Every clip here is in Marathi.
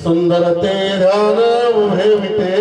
सुंदर ते ध्यान उभे विटे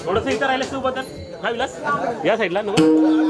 थोडंसं इथं राहिलं सोबत काय विलास या साईडला नको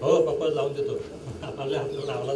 हो पप्पा लावून देतो आपल्या हाताला लावला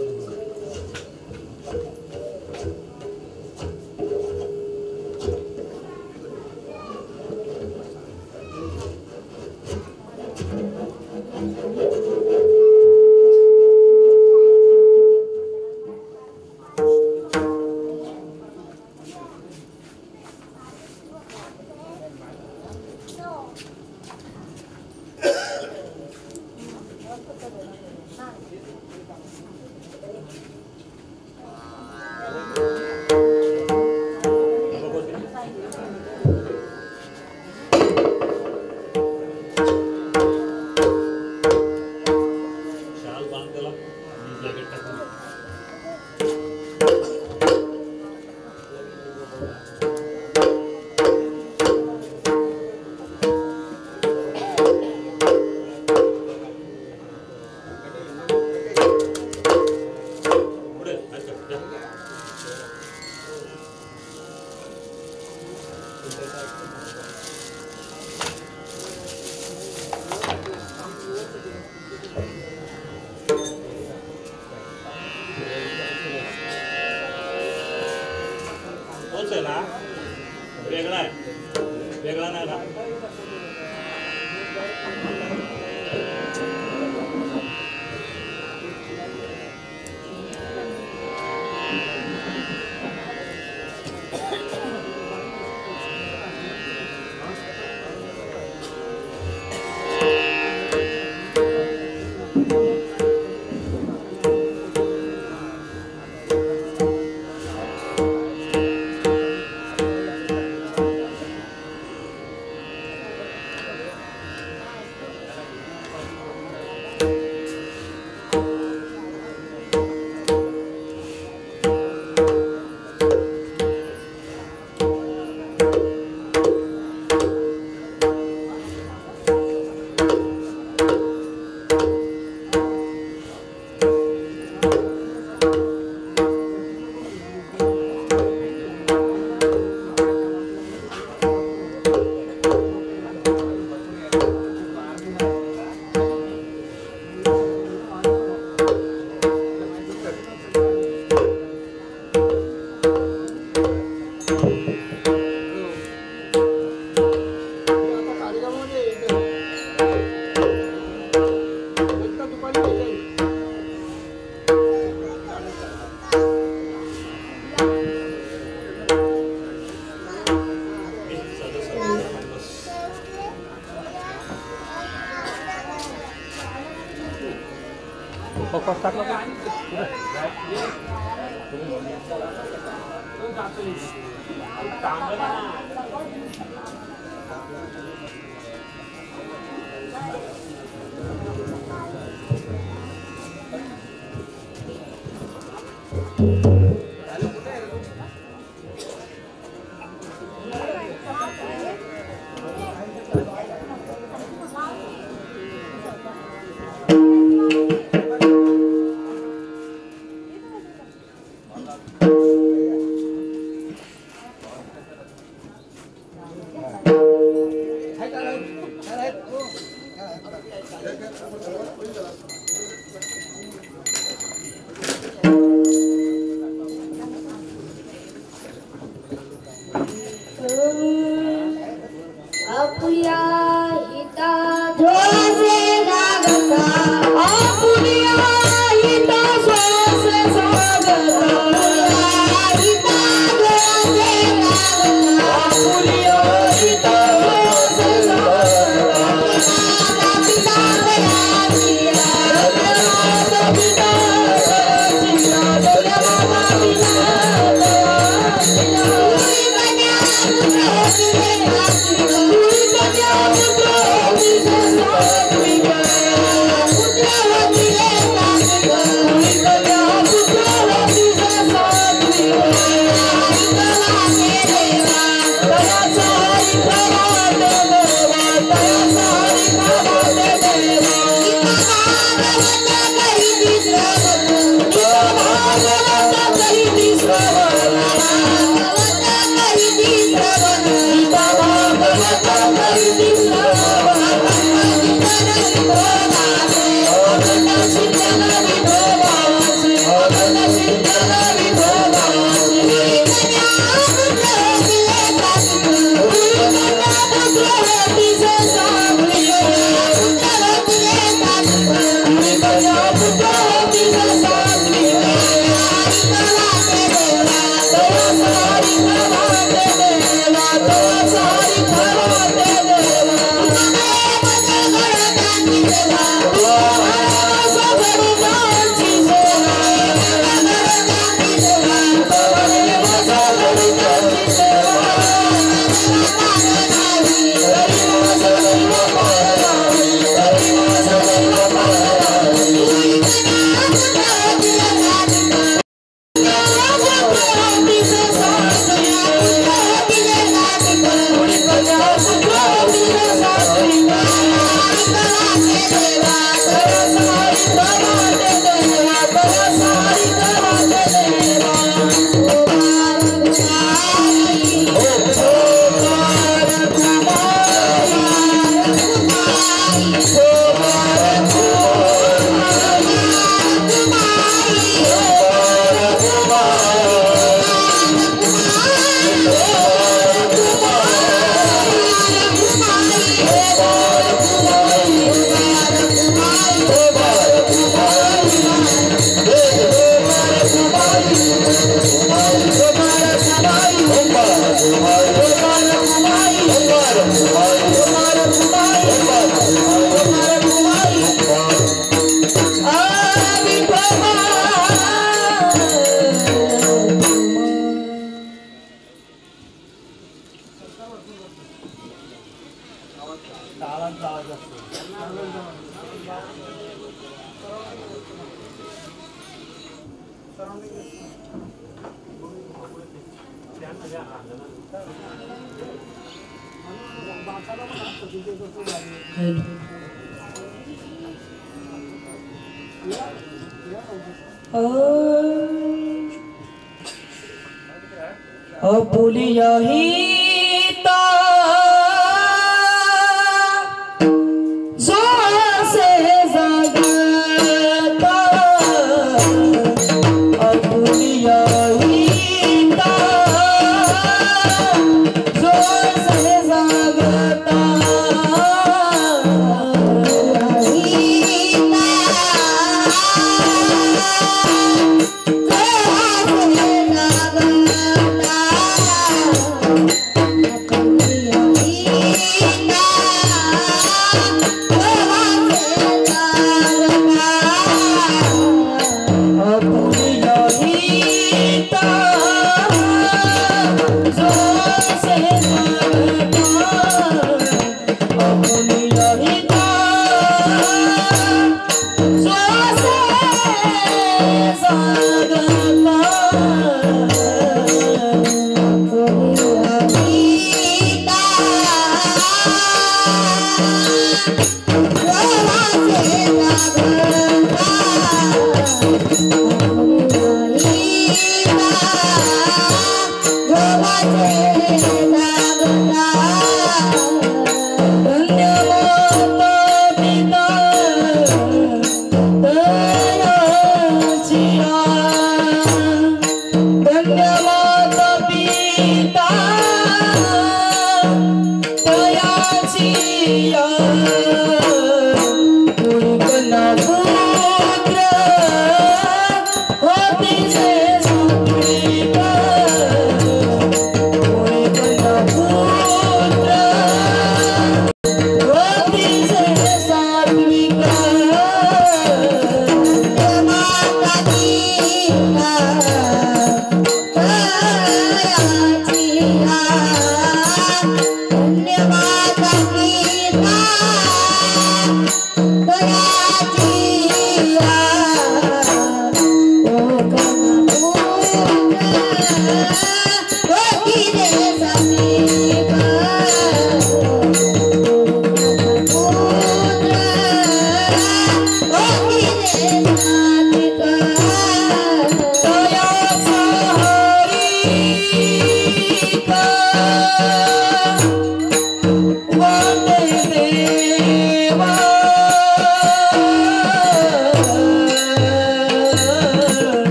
Oh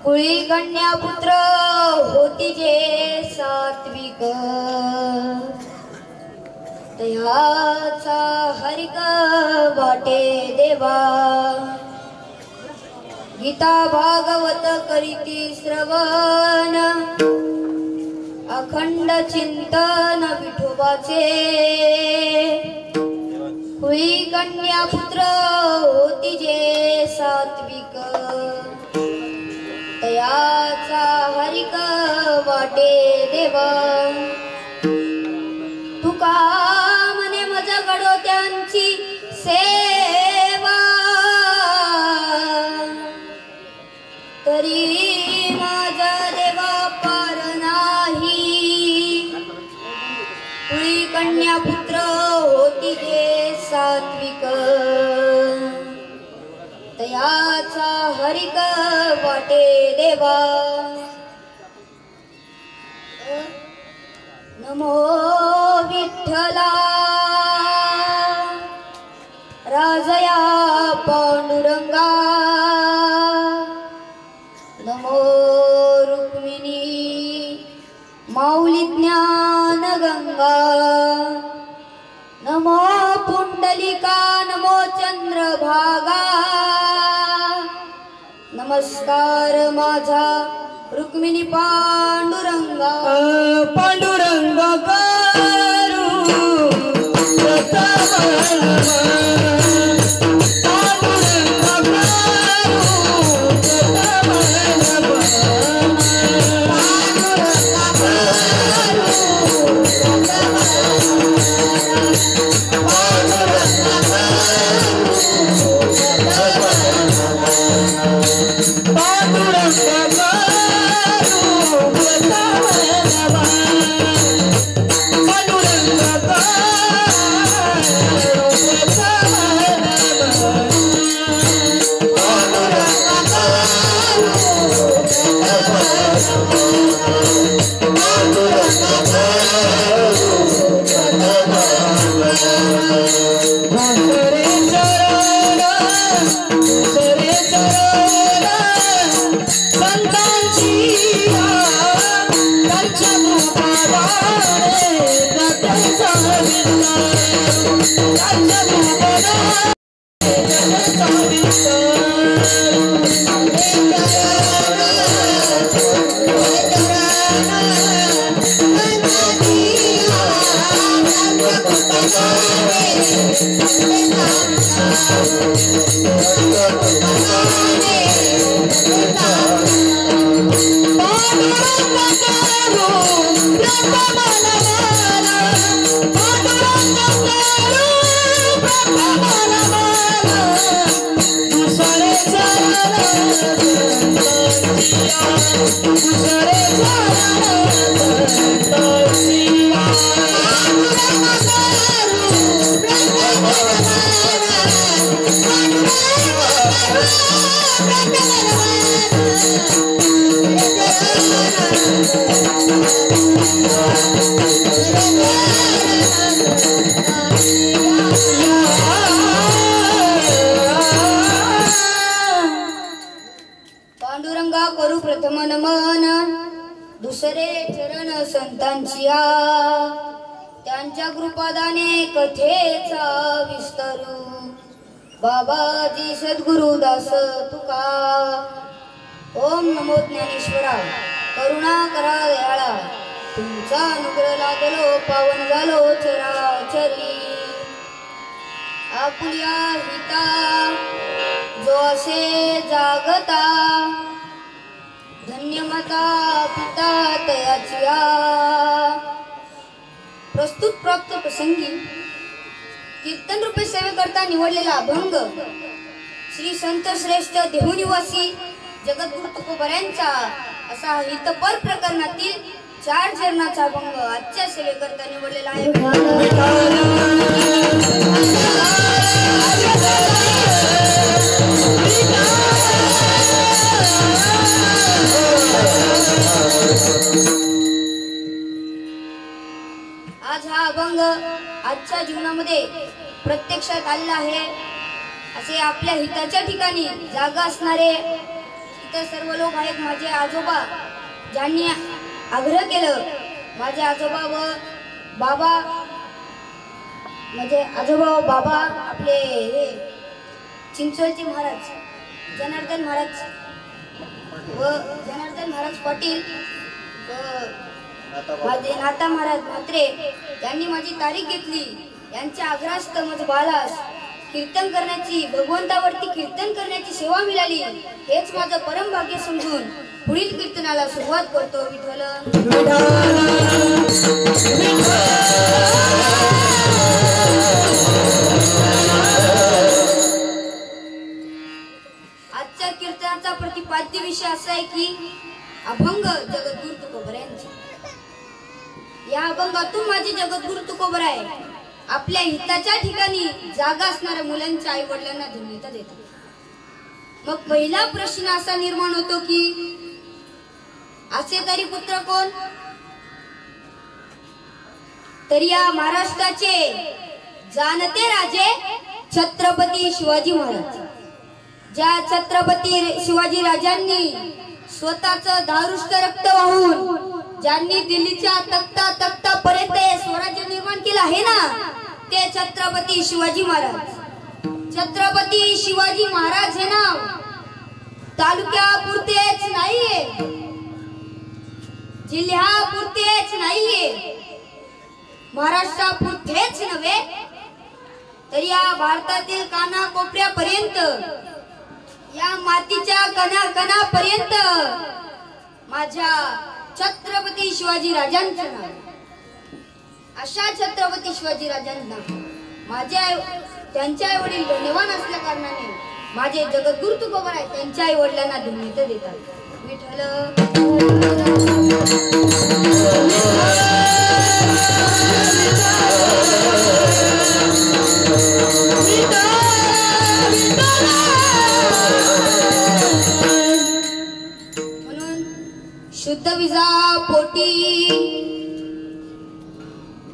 कुळी कन्या पुत्र होती जे सात्विक तयाचा हरिक वाटे देवा गीता भागवत करीती श्रवण अखंड चिंतन विठोबाचे कुळी कन्या पुत्र होती जे सात्विक तयाचा हरिक वाटे देवा तुका मने मज घडो त्यांची सेवा तरी माझा देवा पार नाही कुळी कन्या पुत्र होती जे सात्विक तयाचा हरिक वाटे देवा नमो विठ्ठला राजया पांडुरंगा नमो रुक्मिणी माऊली ज्ञान गंगा नमो पुंडलिका नमो चंद्रभागा नमस्कार माझा रुक्मिणी पांडुरंगा पांडुरंग करू पांडुरंगा करू प्रथम नमन दुसरे चरण संतांची त्यांच्या कृपादाने कथेचा विस्तारू बाबाजी सद्गुरु दास तुका ओम नमो ज्ञानेश्वरा करुणा करा दयाळा तुमचा अनुग्रह लादलो पावन झालो चराचरी आपुल्या हिता जो असे जागता धन्यमता पिता तयाचिया प्रस्तुत प्राप्त प्रसंगी कीर्तन रूपे सेवे करता निवडलेला अभंग श्री संत श्रेष्ठ देहुनिवासी जगद्गुरु तुकोबऱ्यांचा असा हितपर प्रकरणातील 4 चरणाचा अभंग आजच्या सेवेकरता निवडलेला आहे। आज हा अभंग आजच्या जीवनामध्ये प्रत्यक्षात आलेला आहे। असे आपल्या हिताच्या ठिकाणी जागा असणारे इतर सर्व लोक आहेत। माझे आजोबा ज्यांनी आग्रह केलं, माझे आजोबा व बाबा, माझे आजोबा व बाबा आपले हे चिंचोळचे महाराज जनार्दन महाराज व जनार्दन महाराज पाटील व माझे नाता महाराज म्हात्रे यांनी माझी तारीख घेतली। यांच्या आग्रहास्त मज बालास कीर्तन करण्याची, भगवंतावरती कीर्तन करण्याची सेवा मिळाली, हेच माझं परम भाग्य समजून पुढील कीर्तनाला सुरुवात करतो. विठ्ठल आजच्या कीर्तनाचा प्रतिपाद्य विषय असा आहे की अभंग जगद्गुरु तुकोबरायांची. या अभंगातून माझे जगद्गुरु तुकोबराय आपल्या हिताच्या ठिकाणी जागा असणाऱ्या मुलांच्या आई वडिलांना धन्यता देतात. मग पहिला प्रश्न असा निर्माण होतो की असे तरी पुत्र कोण? तर या महाराष्ट्राचे जाणते राजे छत्रपती शिवाजी महाराज. ज्या छत्रपती शिवाजी राजांनी स्वतःच दारुष्ट रक्त वाहून ज्यांनी दिल्लीच्या तख्ता पर्यंत स्वराज्य निर्माण केलं आहे ना, ते छत्रपती शिवाजी महाराज. छत्रपती शिवाजी महाराज हे नाव तालुक्यापुरतेच नाहीये, जिल्ह्यापुरतेच नाहीये, महाराष्ट्रापुरतेच नव्हे तर या भारतातील कानाकोपऱ्यापर्यंत, या मातीच्या कणाकणापर्यंत माझ्या छत्रपती शिवाजी राजांचं नाव. अशा छत्रपती शिवाजी राजांना त्यांच्या आई वडील धन्यवान असल्या कारणाने माझे जगद्गुरु तुकोबराय त्यांच्या आई वडिलांना धन्यता देतात. विठ्ठल म्हणून शुद्ध विजा पोटी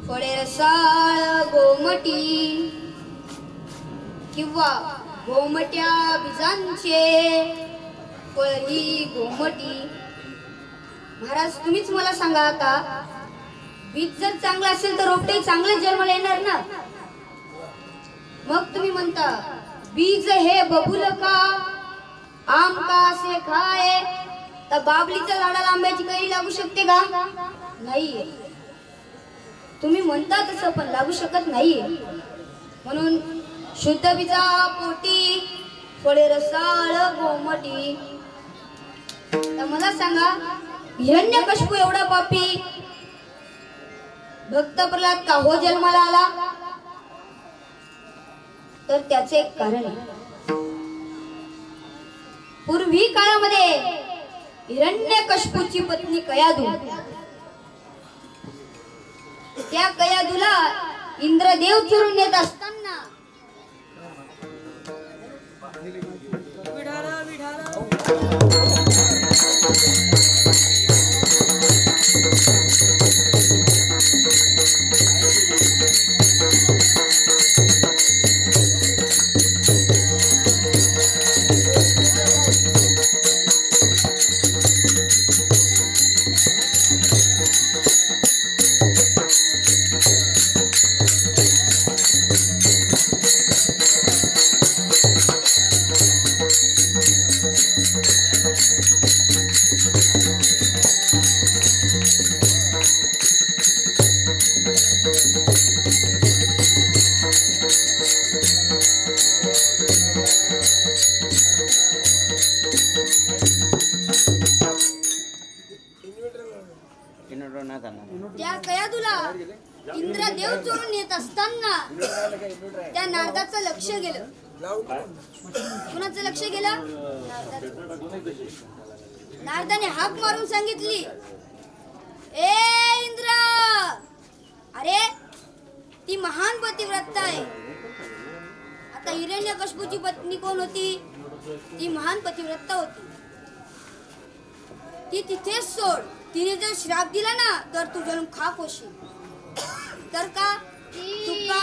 फळे रसाळ गोमटी किंवा गोमट्या बीजांचे फळही गोमटी. महाराज तुम्हीच मला सांगा, आता बीज जर चांगलं असेल तर रोपटे चांगले जन्माला येणार ना. मग तुम्ही म्हणता बीज हे बबुल का आम का से खाए, तर बाबलीच्या झाडाला आंब्याची कैरी लागू शकते का? नाहीये. तुम्ही म्हणता तसं पण लागू शकत नाहीये. म्हणून शुद्ध बीजा पोटी फळे रसाळ गोमटी. तर मला सांगा, हिरण्यकशिपू एवढा पापी भक्त प्रल्हाद का हो जन्माला आला? तर त्याचे एक कारण आहे. पूर्वी काळामध्ये हिरण्यकशिपूची पत्नी कयाधू, त्या कयाधूला इंद्रदेव चोरून नेत असताना त्या कयाधूला इंद्रदेव चोरून येत असताना त्या नारदाचं लक्ष गेलं. कुणाचं लक्ष गेलं? नारदाने हाक मारून सांगितली, ए इंद्र, अरे ती महान पतिव्रता आहे. आता हिरण्यकशिपूची पत्नी कोण होती? ती महान पतिव्रता होती. ती तिथेच सोड. तिने जर श्राप दिला ना तर तू जणू खाक होशील. तर का तुका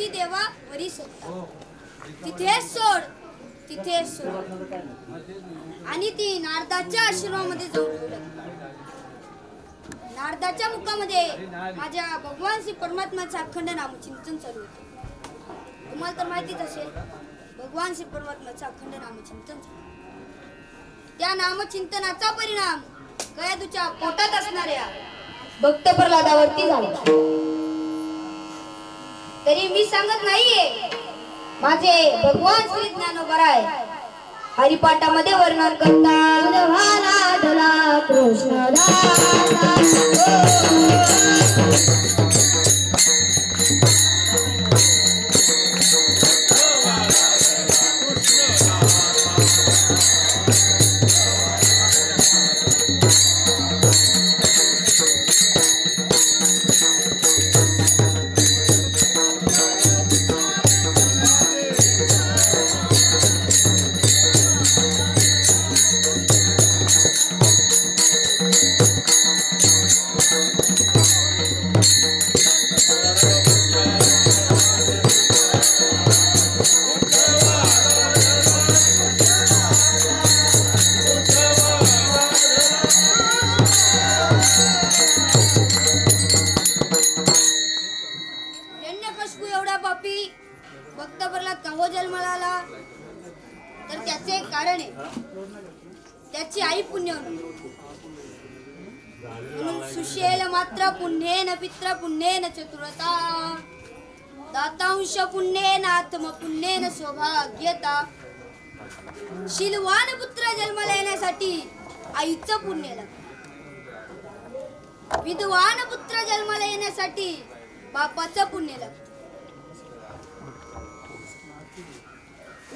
तुझी देवा वरी सत्ता, तिथे सोड तिथे सोड. आणि ती नारदाच्या आश्रमामध्ये जाऊन ठेवलं. नारदाच्या मुखामध्ये माझ्या भगवान श्री परमात्म्याचं अखंड नामचिंतन चालू होते. तुम्हाला तर माहितीच असेल, भगवान श्री परमात्म्याचं अखंड नामचिंतन चालू. त्या नामचिंतनाचा परिणाम गयादूच्या पोटात असणाऱ्या भक्त प्रल्हादावरती झाला. तरी मी सांगत नाहीये, माझे भगवान श्री ज्ञानोबराय हरिपाठामध्ये वर्णन करतात. कृष्ण भक्त प्रल्हाद का हो जन्माला आला, तर त्याचे एक कारण आहे. त्याची आई पुण्यवंत. म्हणून सुशेल मात्र पुण्येन पित्र पुण्येन चतुरता, दातांश पुण्येन आत्म पुण्येन सौभाग्यता. शीलवान पुत्र जन्माला येण्यासाठी आईचं पुण्य लागतं. विद्वान पुत्र जन्माला येण्यासाठी बापाचं पुण्य लागतं.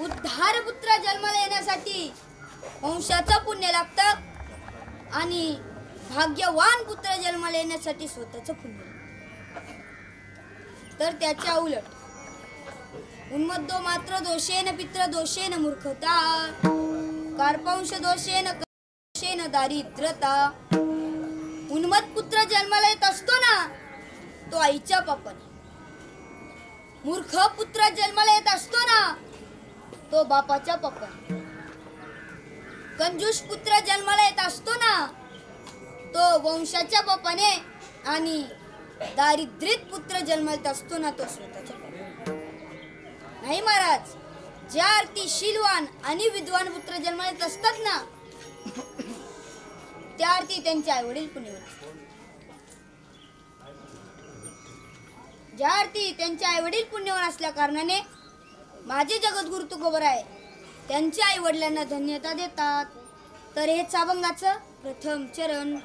उद्धार पुत्र जन्माला येण्यासाठी वंशाचं पुण्य लागतं. आणि भाग्यवान पुत्र जन्माला येण्यासाठी स्वतःचं पुण्य. तर त्याच्या उलट उन्मत्तो मात्र दोषेन पित्र दोषेन मूर्खता, कार्पांश दोषेन दारिद्रता. उन्मत्त पुत्र जन्माला येत असतो ना, तो आईच्या पापाने. मूर्ख पुत्र जन्माला येत असतो ना, तो बापाच्या पापाने. कंजूस पुत्र जन्माला येत असतो ना, तो वंशाच्या पापाने. आणि दारिद्र्यित पुत्र जन्माला असतो ना, तो स्वतःच्या पापाने. नाही महाराज, ज्या अर्थी शीलवान आणि विद्वान पुत्र जन्माला येत असतात ना, त्या अर्थी त्यांचे आई वडील पुण्यवान असतात. ज्या अर्थी त्यांचे आई वडील पुण्यवान असल्या कारणाने माझे जगद्गुरु तुकोबराय त्यांच्या आई वडिलांना धन्यता देतात. तर हे अभंगाचं प्रथम चरण.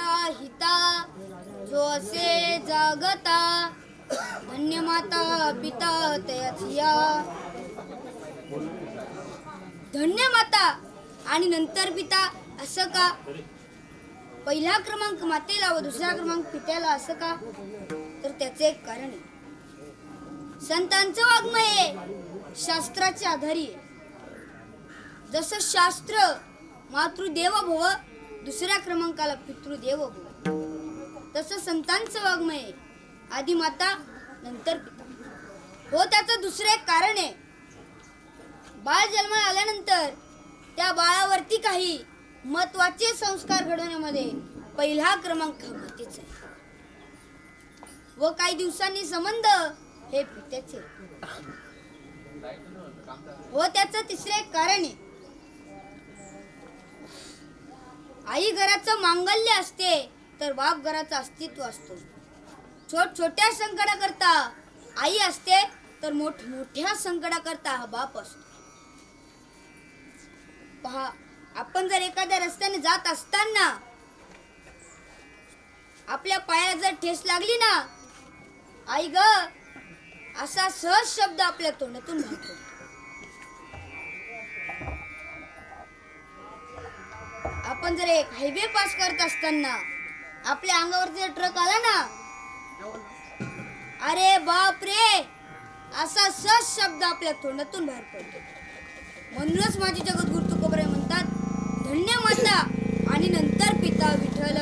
माझ्या हिता जो असे जागता धन्य माता पिता तयाचिया. धन्य माता आणि नंतर पिता असं का? पहिला क्रमांक मातेला व दुसरा क्रमांक पित्याला असं का? तर त्याचे एक कारण आहे. संतांचं वाङ्मय आहे शास्त्राच्या आधारी आहे. जसं शास्त्र मातृदेव भव दुसऱ्या क्रमांकाला पितृदेव भव, तसं संतांचं वाङ्मय आहे आधी माता नंतर पिता. हो, त्याचं दुसरं एक कारण आहे. बाळ जन्माला आल्यानंतर त्या बाळावरती काही महत्वाचे संस्कार घडवण्यामध्ये पहिला क्रमांक मातेचा आहे व काही दिवसांनी संबंध हे पित्याचे. व त्याचं तिसरे एक कारण आहे. आई घराचं मांगल्य असते तर बाप घराचं अस्तित्व असतो. छोट्या संकटाकरता आई असते तर मोठ्या संकटाकरता हा बाप असतो. पहा, आपण जर एखाद्या रस्त्याने जात असताना आपल्या पायाला जर ठेस लागली ना, आई ग असा सहज शब्द आपल्या तोंडातून बाहेर. आपण जर एक हायवे पास करत असताना आपल्या अंगावर जर ट्रक आला ना, अरे बाप रे असा सहज शब्द आपल्या तोंडातून बाहेर पडतो. म्हणूनच माझे जगद्गुरु तुकोबराय म्हणतात, धन्य माता आणि नंतर पिता विठ्ठल.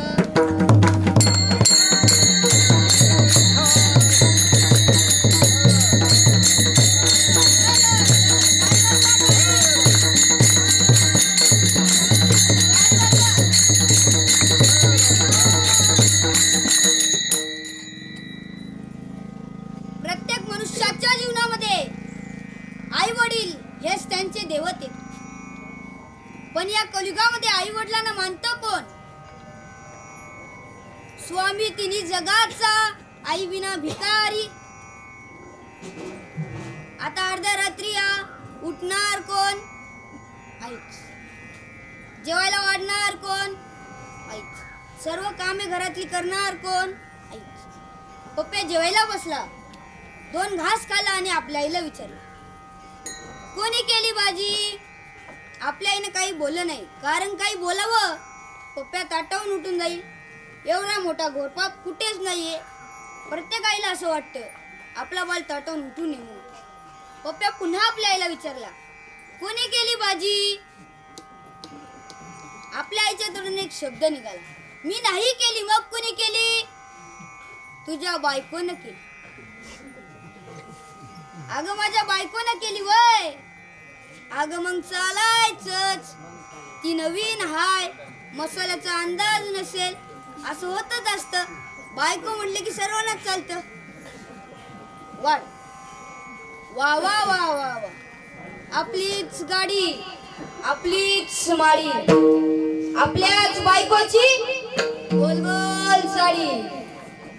प्रत्येक मनुष्याच्या जीवनामध्ये आई वडील हेच त्यांचे देवते. पण या कलियुगामध्ये आई वडिलांना मानतं कोण? स्वामी तिन्ही जगाचा आई विना भिकारी. आता अर्ध्या रात्री उठणार कोण? आईच. जेवायला वाढणार कोण? आईच. सर्व कामे घरातली करणार कोण? आईच. पप्पा जेवायला बसला, 2 घास खाल्ला आणि आपल्या आईला विचारलं, कोणी केली भाजी? आपल्या आईने काही बोललं नाही, कारण काही बोलावं पप्प्या ताटावून उठून जाईल. एवढा मोठा घोरपाप कुठेच नाहीये. प्रत्येक आईला असं वाटतं आपला बाल ताटावून उठून नये म्हणून. पप्प्या पुन्हा आपल्या आईला विचारला, कोणी केली भाजी? आपल्या आईच्या तोंडून एक शब्द निघाला, मी नाही केली. मग कोणी केली? तुझ्या बायकोनं केली. अगं माझ्या बायकोनं केली वय. अगं मग चालायचंच, ती नवीन हाय, मसाल्याचा अंदाज नसेल, असं होतच असतं. बायको म्हटले की सर्वांनाच चालतं. वाढ वा वा वा वा वा, आपलीच गाडी आपलीच माडी, आपल्याच बायकोची गोल गोल साडी,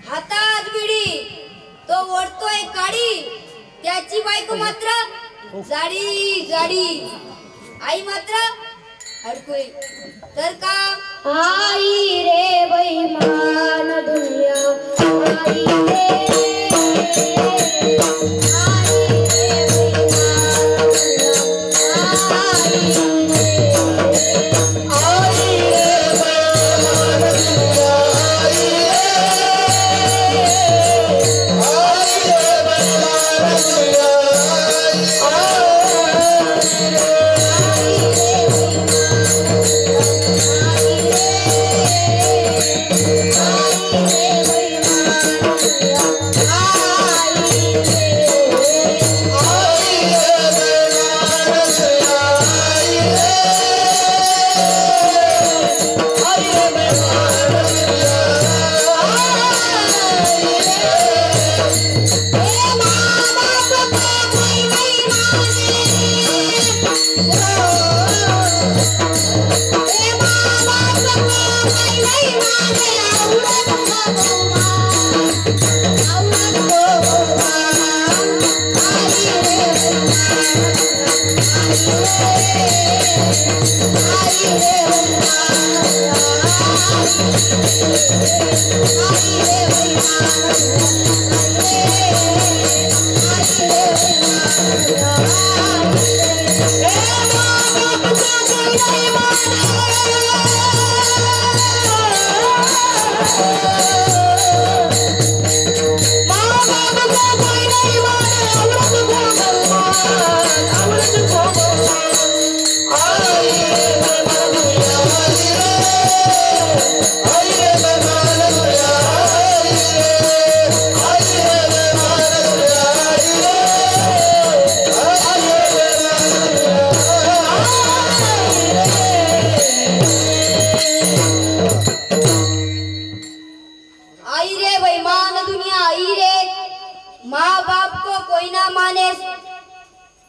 हातात बिडी तो ओढतोय काडी, त्याची बायको मात्र जाडी जाडी, आई मात्र हडकुळी. तर का आई रे बैमान दुनिया, आई रे, आई रे बैमान दुनिया, आई रे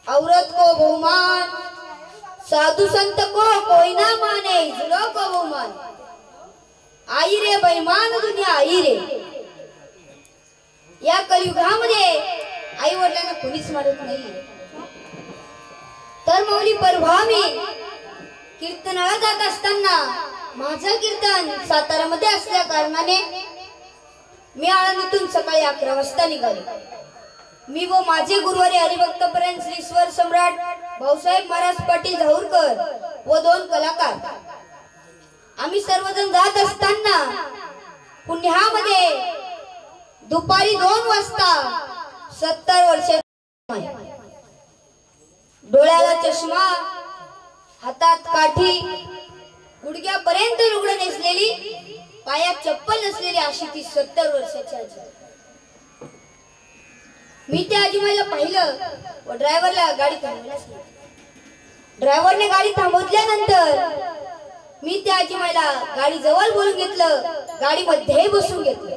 औरत को बहुमान, साधु संत को कोई ना माने, जुड़ो को बहुमान। आई रे बेईमान दुनिया आई रे। या कलियुगामध्ये आई वडिलांना कोणीच मारत नाही। तर मौली परवा मी कीर्तनाला जात असताना माझं कीर्तन साताऱ्यामध्ये असल्या कारणाने मी आळंदीतून सकाळी 11 वाजता निघाले। मी व माझे गुरुवारी हरिभक्तपर्यंत श्री स्वर सम्राट भाऊसाहेब महाराज पाटील झाऊरकर व 2 कलाकार आम्ही सर्वजण जात असताना पुण्यामध्ये दुपारी 2 वाजता 70 वर्षाची डोळ्याला चष्मा, हातात काठी, गुडघ्यापर्यंत लुगडं नेसलेली, पायात चप्पल नसलेली अशी ती 70 वर्षाची आजी। मी त्या आजीमाईला पाहिलं व ड्रायव्हरला गाडी थांबवण्यास सांगितलं। ड्रायव्हरने गाडी थांबवल्यानंतर मी त्या आजीमाईला गाडी जवळ बोलून घेतलं, गाडीमध्ये बसून घेतलं।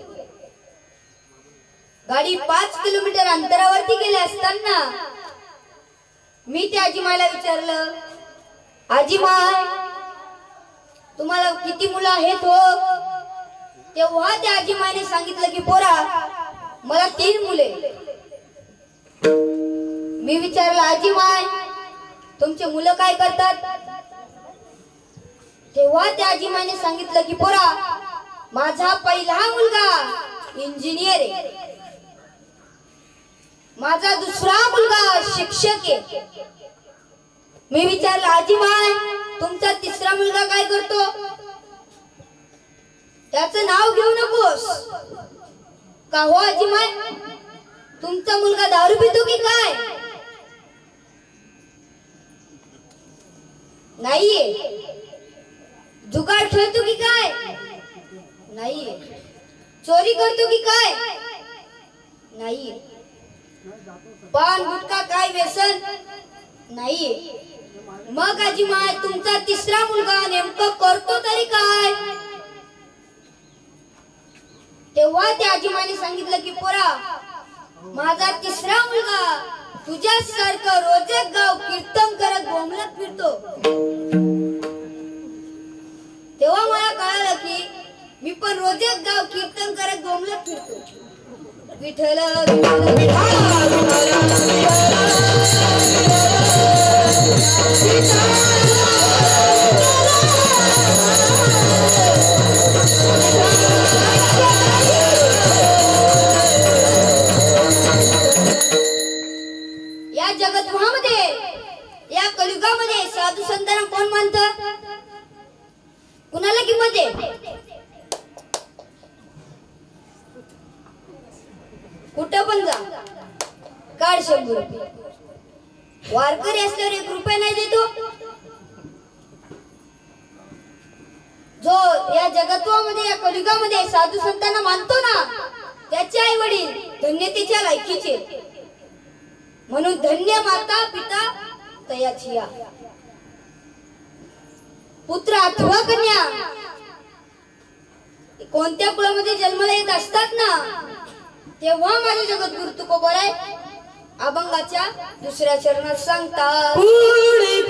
गाडी 5 किलोमीटर अंतरावरती गेले असताना मी त्या आजीमाईला विचारलं, आजीमाई तुम्हाला किती मुलं आहेत हो? तेव्हा त्या आजीमाईने सांगितलं की पोरा मला 3 मुले। मी विचारलं आजीमाई तुमचे मुलं काय करतात? तेव्हा त्या आजीमाईने सांगितलं की पोरा माझा पहिला मुलगा इंजिनियर आहे, माझा दुसरा मुलगा शिक्षक आहे। मी विचारलं आजीमाई तुमचा तिसरा मुलगा काय करतो? त्याचं नाव घेऊ नकोस। का हो आजीमाई तुमचा मुलगा दारू पितो की काय? नाहीये। जुगार खेळतो की काय? नाहीये। चोरी करतो की काय? नाहीये। पान गुटखा काय व्यसन? नाहीये। मग आजीमाई तुमचा तिसरा मुलगा नेमकं करतो तरी काय? तेव्हा त्या आजीमाईने सांगितलं की पोरा माझा तिसरा मुलगा तुझ्यासारखं रोज एक गाव कीर्तन करत बोंबलत फिरतो। तेव्हा मला कळालं की मी पण रोज एक गाव कीर्तन करत बोंबलत फिरतो। विठ्ठल या जगतमध्ये या कलियुगामध्ये साधू संतांना कोण मानतं? कुणाला किंमत आहे? कुठं पण जा काढ 100 रुपये। वारकरी असल्यावर 1 रुपया नाही देतो। जो या जगत्वामध्ये या कलियुगामध्ये साधू संतांना मानतो ना त्याचे आई वडील धन्यतेच्या लायकीचे। म्हणून धन्य माता पिता तयाची या पुत्र अथवा कन्या कोणत्या कुळामध्ये जन्माला येत असतात ना तेव्हा माझे जगद्गुरु तुकोबराय अभंगाच्या 2ऱ्या चरणात सांगतात, Oh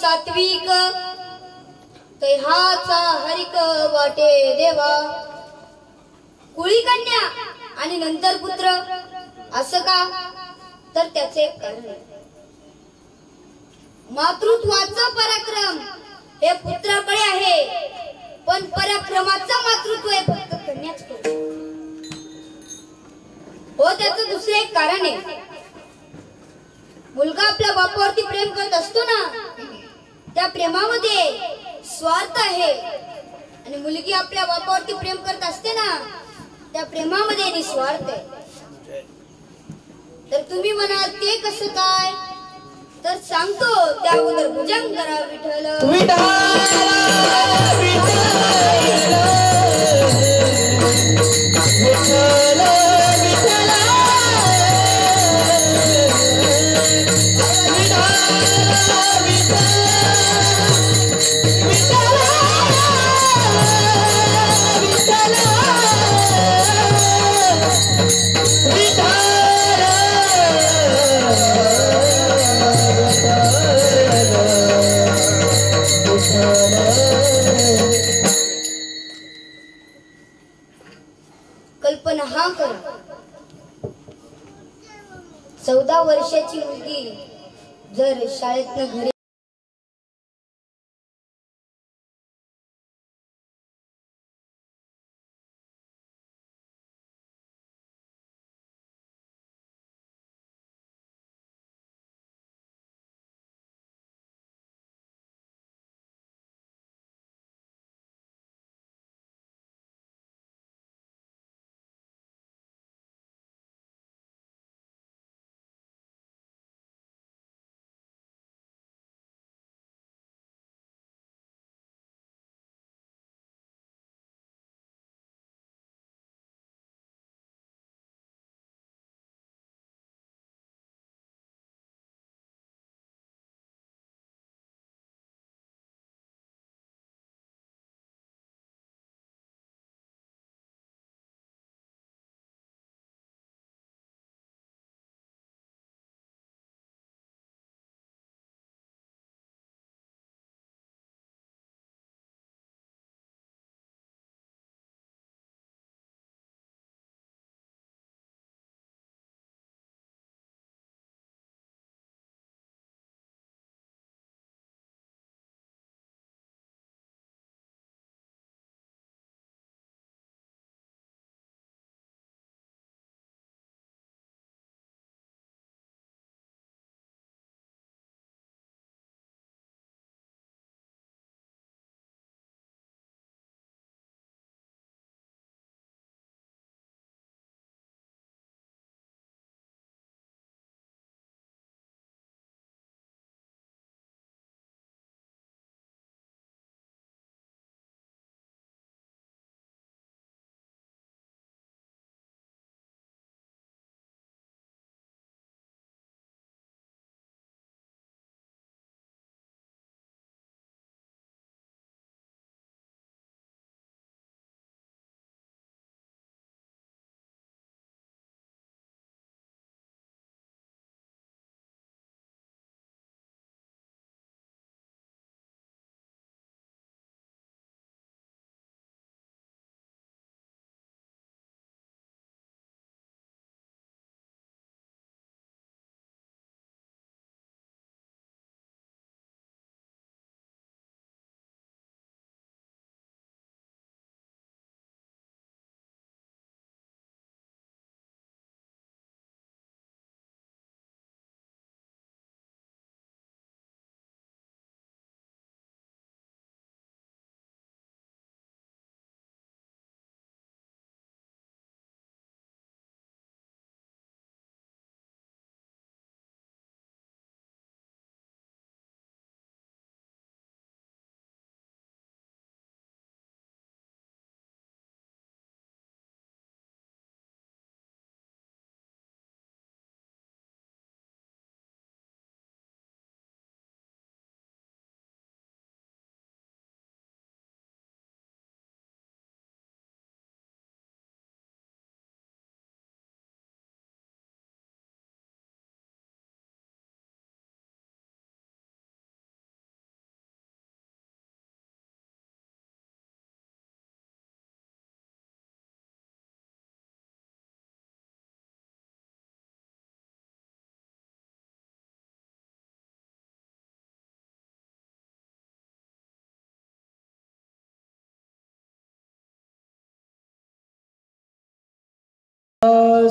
सात्विक तैहाचा हरिक वाटे देवा. कुळी कन्या आणि नंतर पुत्र असं का? तर त्याचे कारण मातृत्वाचा पराक्रम हे पुत्राकडे आहे, पण पराक्रमाचं मातृत्व हे फक्त कन्याच करते. हो, त्याचं दुसरं एक कारण आहे. मुलगा आपल्या बापावरती प्रेम करत असतो ना, त्या प्रेमामध्ये स्वार्थ आहे. आणि मुलगी आपल्या बापावरती प्रेम करत असते ना, त्या प्रेमामध्ये निस्वार्थ आहे. तर तुम्ही म्हणाल ते कसं काय? तर सांगतो. त्या अगोदर भुजंग करा विठ्ठल. कल्पना हा करा, 14 वर्षाची मुलगी जर शाळेतनं घरी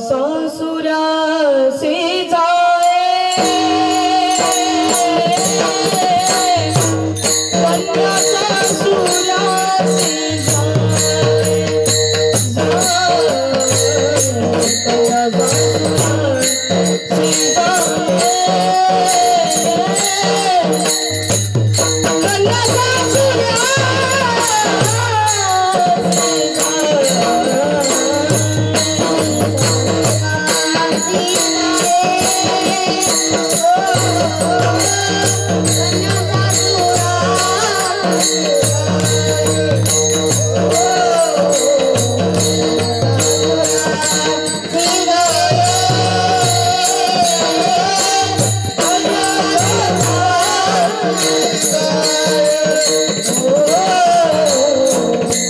सासुरासी जाए कन्या सासुरासी जाए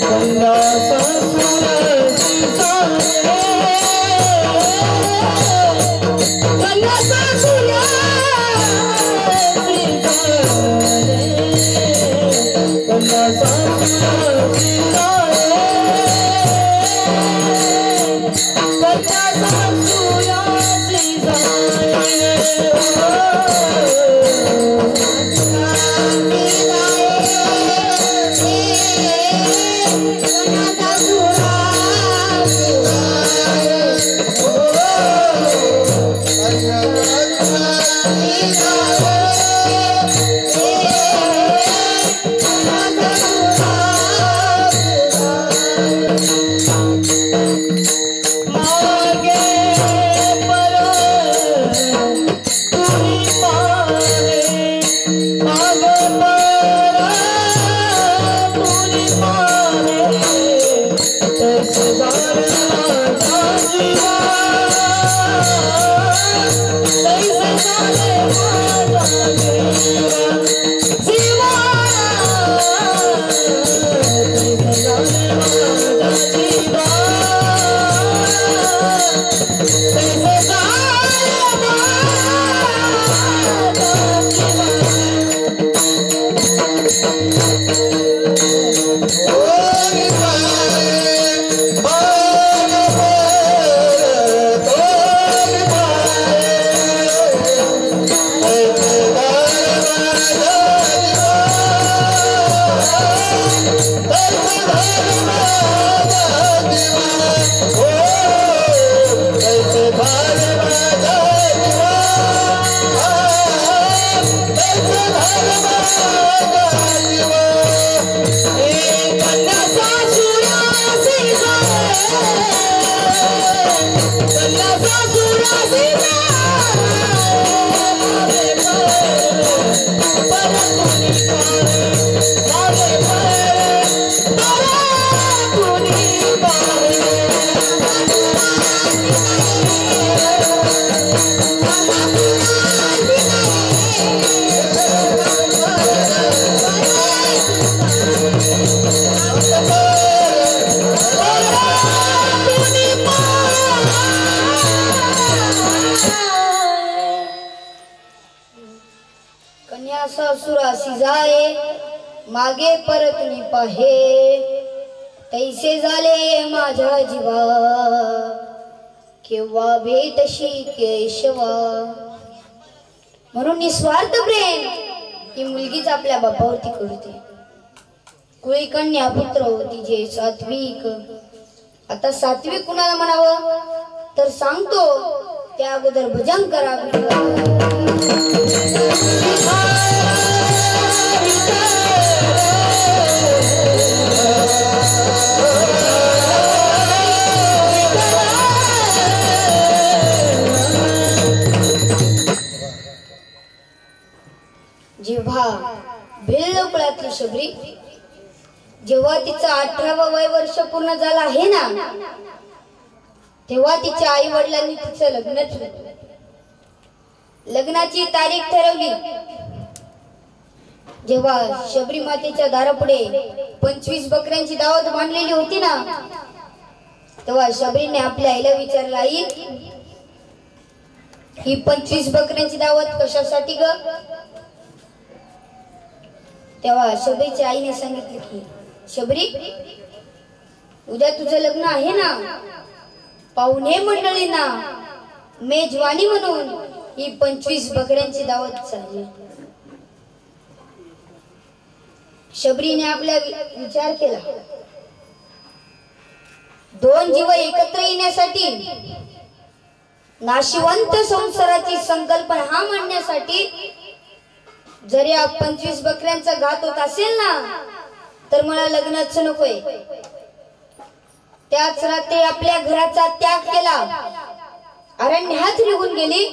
कन्या सासुरासी जाए कन्या सासुरासी जाए मागे परतनी पाहे तैसे झाले माझ्या जीवा केव्हा भेटशी केशवा. म्हणून निस्वार्थ प्रेम ही मुलगीच आपल्या बापावरती करते. कुळी कन्या पुत्र होती जे सात्विक. आता सात्विक कुणाला म्हणावं तर सांगतो त्या अगोदर भजन करा. जेव्हा भिल्लकुळातली शबरी जेव्हा तिचं 18वं वय वर्ष पूर्ण झालं आहे ना तेव्हा तिच्या आई वडिलांनी तिचं लग्न ठरवलं. लग्नाची तारीख ठरवली. जेव्हा शबरी मातेच्या दारापुढे 25 बकऱ्यांची दावत मांडलेली होती ना तेव्हा शबरीने आपल्या आईला विचारलं, आई ही 25 बकऱ्यांची दावत कशासाठी ग? तेव्हा शबरीच्या आईने सांगितलं की शबरी उद्या तुझं लग्न आहे ना पाहुणे मंडळींना मेजवानी म्हणून ही 25 बकऱ्यांची दावत चालली. शबरीने आपला विचार केला. 2 जीव एकत्र येण्यासाठी, नाशिवंत संसाराची संकल्पना हा मांडण्यासाठी जर या 25 बकऱ्यांचा घात होत असेल ना, तर मला लग्नच नकोय. त्याच रात्री आपल्या घराचा त्याग केला, अरण्यात निघून गेली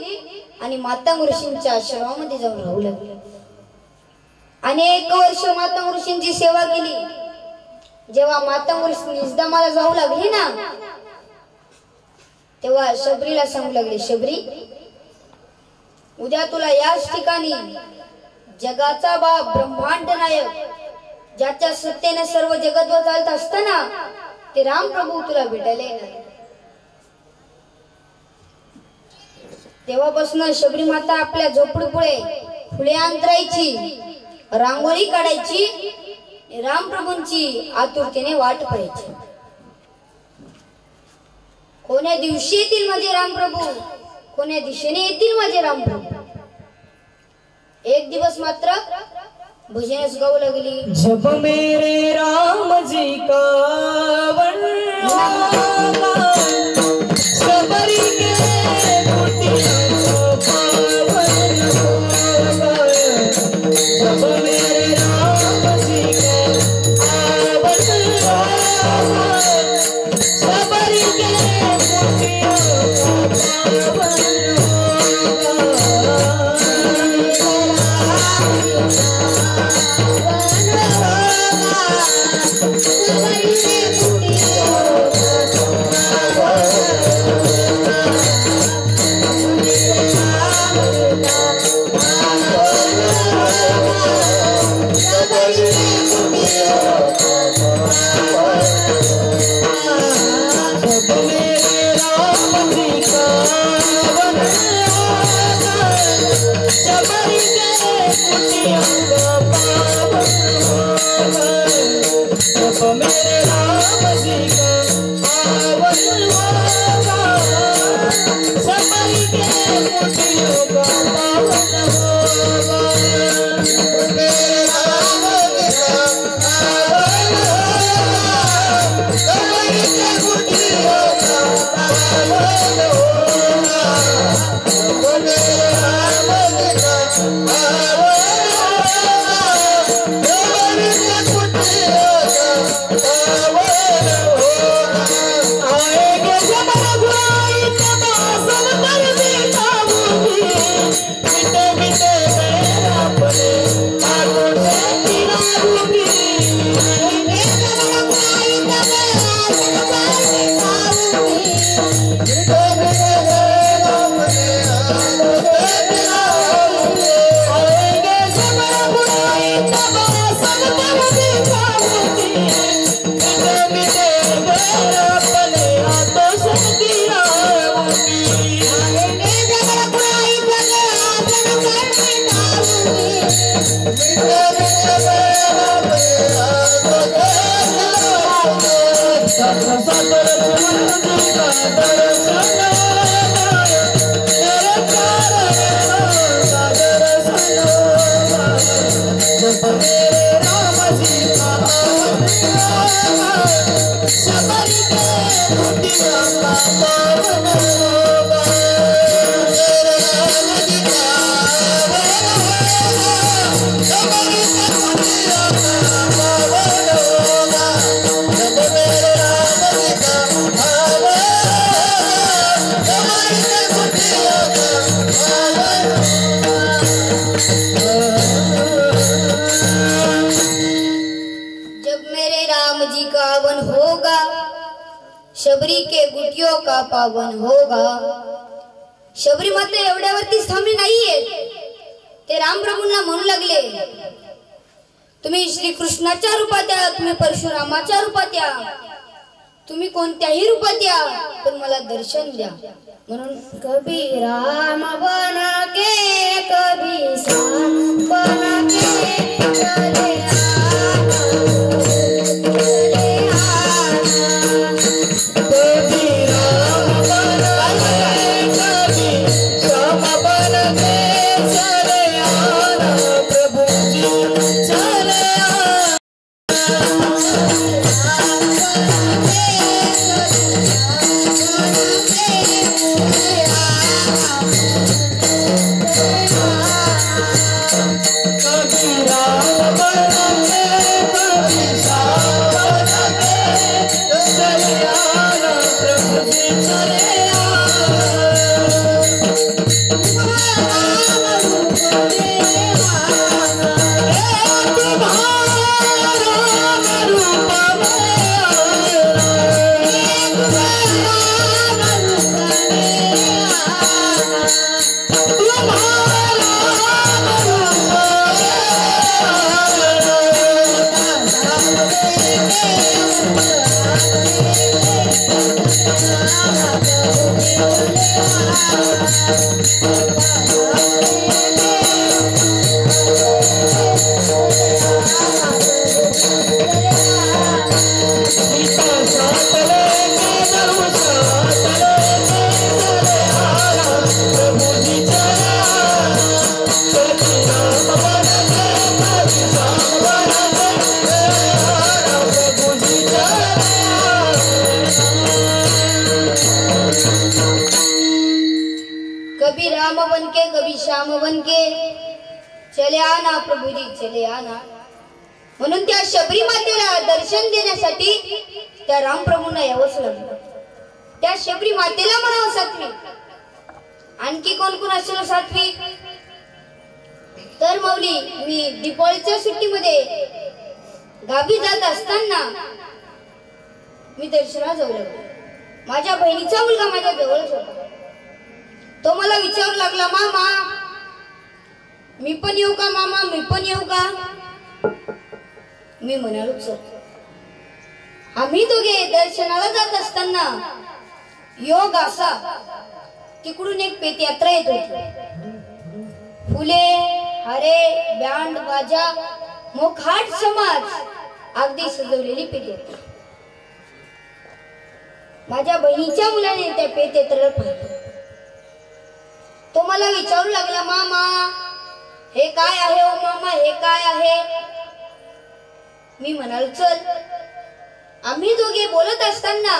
आणि माता ऋषींच्या आश्रमामध्ये जाऊन राहू लागली. अनेक वर्ष माता ऋषींची सेवा केली. जेव्हा माता ऋषी निजदामाला जाऊ लागली ना, तेव्हा शबरीला सांगू लागले, शबरी, उद्या तुला याच ठिकाणी जगाचा बाप, ब्रह्मांड नायक, ज्याच्या सत्तेने सर्व जगत चालत असताना ते राम प्रभू तुला भेटायला येणार. तेव्हापासून शबरी माता आपल्या झोपडीपुढे फुले अंतरायची, रांगोळी काढायची, राम प्रभूंची आतुरतेने वाट पाहायची. कोण्या दिवशी येतील माझे रामप्रभू, कोण्या दिशेने येतील माझे रामप्रभू. एक दिवस मात्र भजनच गाऊ लागली. जब मेरे राम जी का सबरी के कुटिया पावन होगा. जब मेरे राम जी का आवन होगा, सबरी के कुटिया पावन शबरी के गुटियों का पावन होगा. शबरी मात्र एवढ्यावरतीच थांबली नाहीये. ते रामप्रभूंना म्हणू लागले, तुम्ही श्रीकृष्णाच्या रूपात या, तुम्ही परशुरामाच्या रूपात या, तुम्ही कोणत्याही रूपात या, पण मला दर्शन द्या. म्हणून कभी राम बन के कभी श्याम बन के चले आना, कभी राम कभी राम बन के कभी श्याम बन के चले आना प्रभुजी चले आना. म्हणून त्या शबरी मातेला दर्शन देण्यासाठी त्या रामप्रभूंना यावंच लागलं. त्या शबरी मातेला म्हणावं सात्विक. आणखी कोण कोण असेल सात्विक? तर माऊली मी दिवाळीच्या सुट्टीमध्ये गावी जात असताना मी दर्शनाला जाऊ लागलो. माझ्या बहिणीचा मुलगा माझ्या जवळच होता. तो मला विचारू लागला, मामा मी पण येऊ का? मामा मी पण येऊ का? मी म्हणालो चल. आम्ही दोघे दर्शनाला जात असताना योग असा तिकडून एक पेट यात्रा येत होती. फुले हारे बँड बाजा मोखाट समाज अगदी सजवलेली पेट यात्रा. माझ्या बहिणीच्या मुलाने त्या पेट यात्रेला पाहिलं. तो मला विचारू लागला, मामा हे काय आहे? ओ मामा हे काय आहे? मी म्हणाल चल. आम्ही दोघे बोलत असताना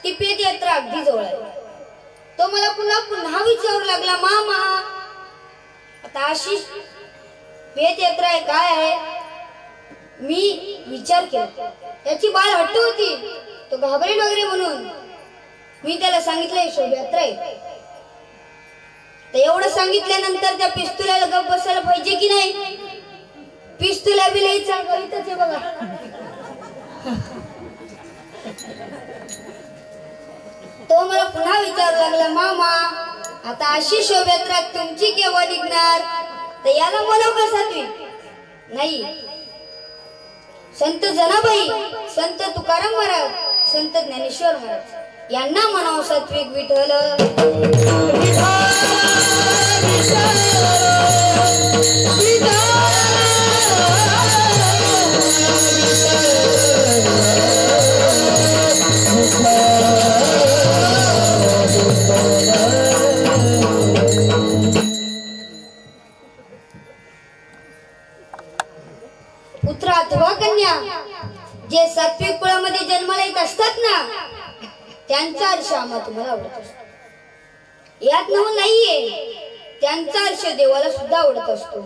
ती पेट यात्रा अगदी जवळ आली. तो मला पुन्हा विचारू लागला, मामा आता अशी पेट यात्रा आहे काय आहे? मी विचार केला. त्याची बाळ हट्ट होती. तो घाबरेल वगैरे म्हणून मी त्याला सांगितलं शोभायात्रा आहे. तर एवढं सांगितल्यानंतर त्या पिस्तुलाला गप बसायला पाहिजे की नाही? पिस्तुला बी लई चांगलं बघा. तो मला पुन्हा विचारू लागला, मामा आता अशी शोभायात्रा तुमची केव्हा निघणार? तर याला बोलाव का सात्विक? नाही, संत जनाबाई, संत तुकाराम महाराज, संत ज्ञानेश्वर महाराज यांना म्हणावं सात्विक. विठ्ठल पुत्र अथवा कन्या जे सात्विक कुळामध्ये जन्माला येत असतात ना त्यांचा अर्श आम्हा तुम्हाला आवडत असतो. यात नाहीये, त्यांचा अर्श देवाला सुद्धा आवडत असतो.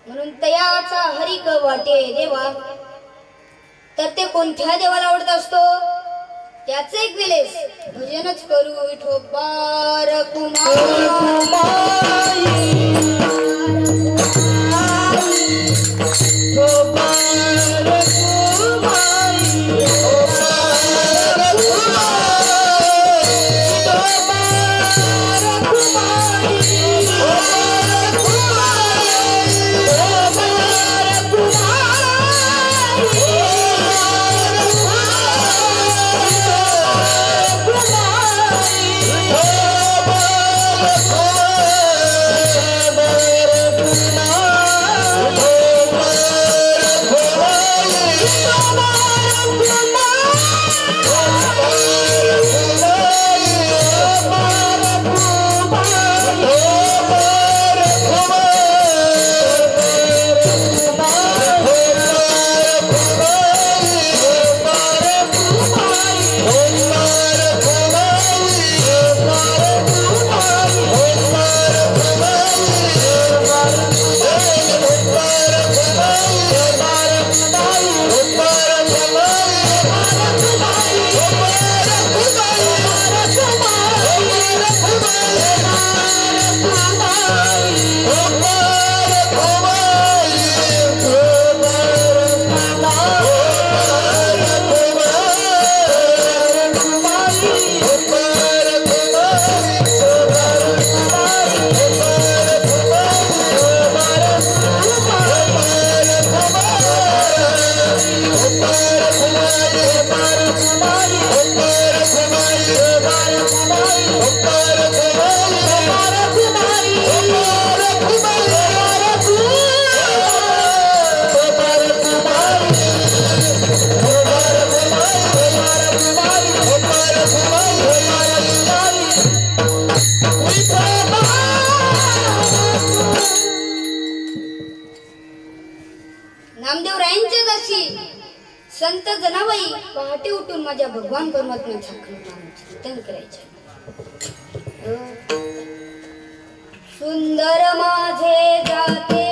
म्हणून तयाचा हरिक वाटे देवा. तर ते कोणत्या देवाला आवडत असतो? त्याच एक वेळेस भजनच करू विठोबार कुमार. संत जनाबाई पहाटे उठून माझ्या भगवान परमात्म्याचा चिंतन करायचे. सुंदर माझे जाते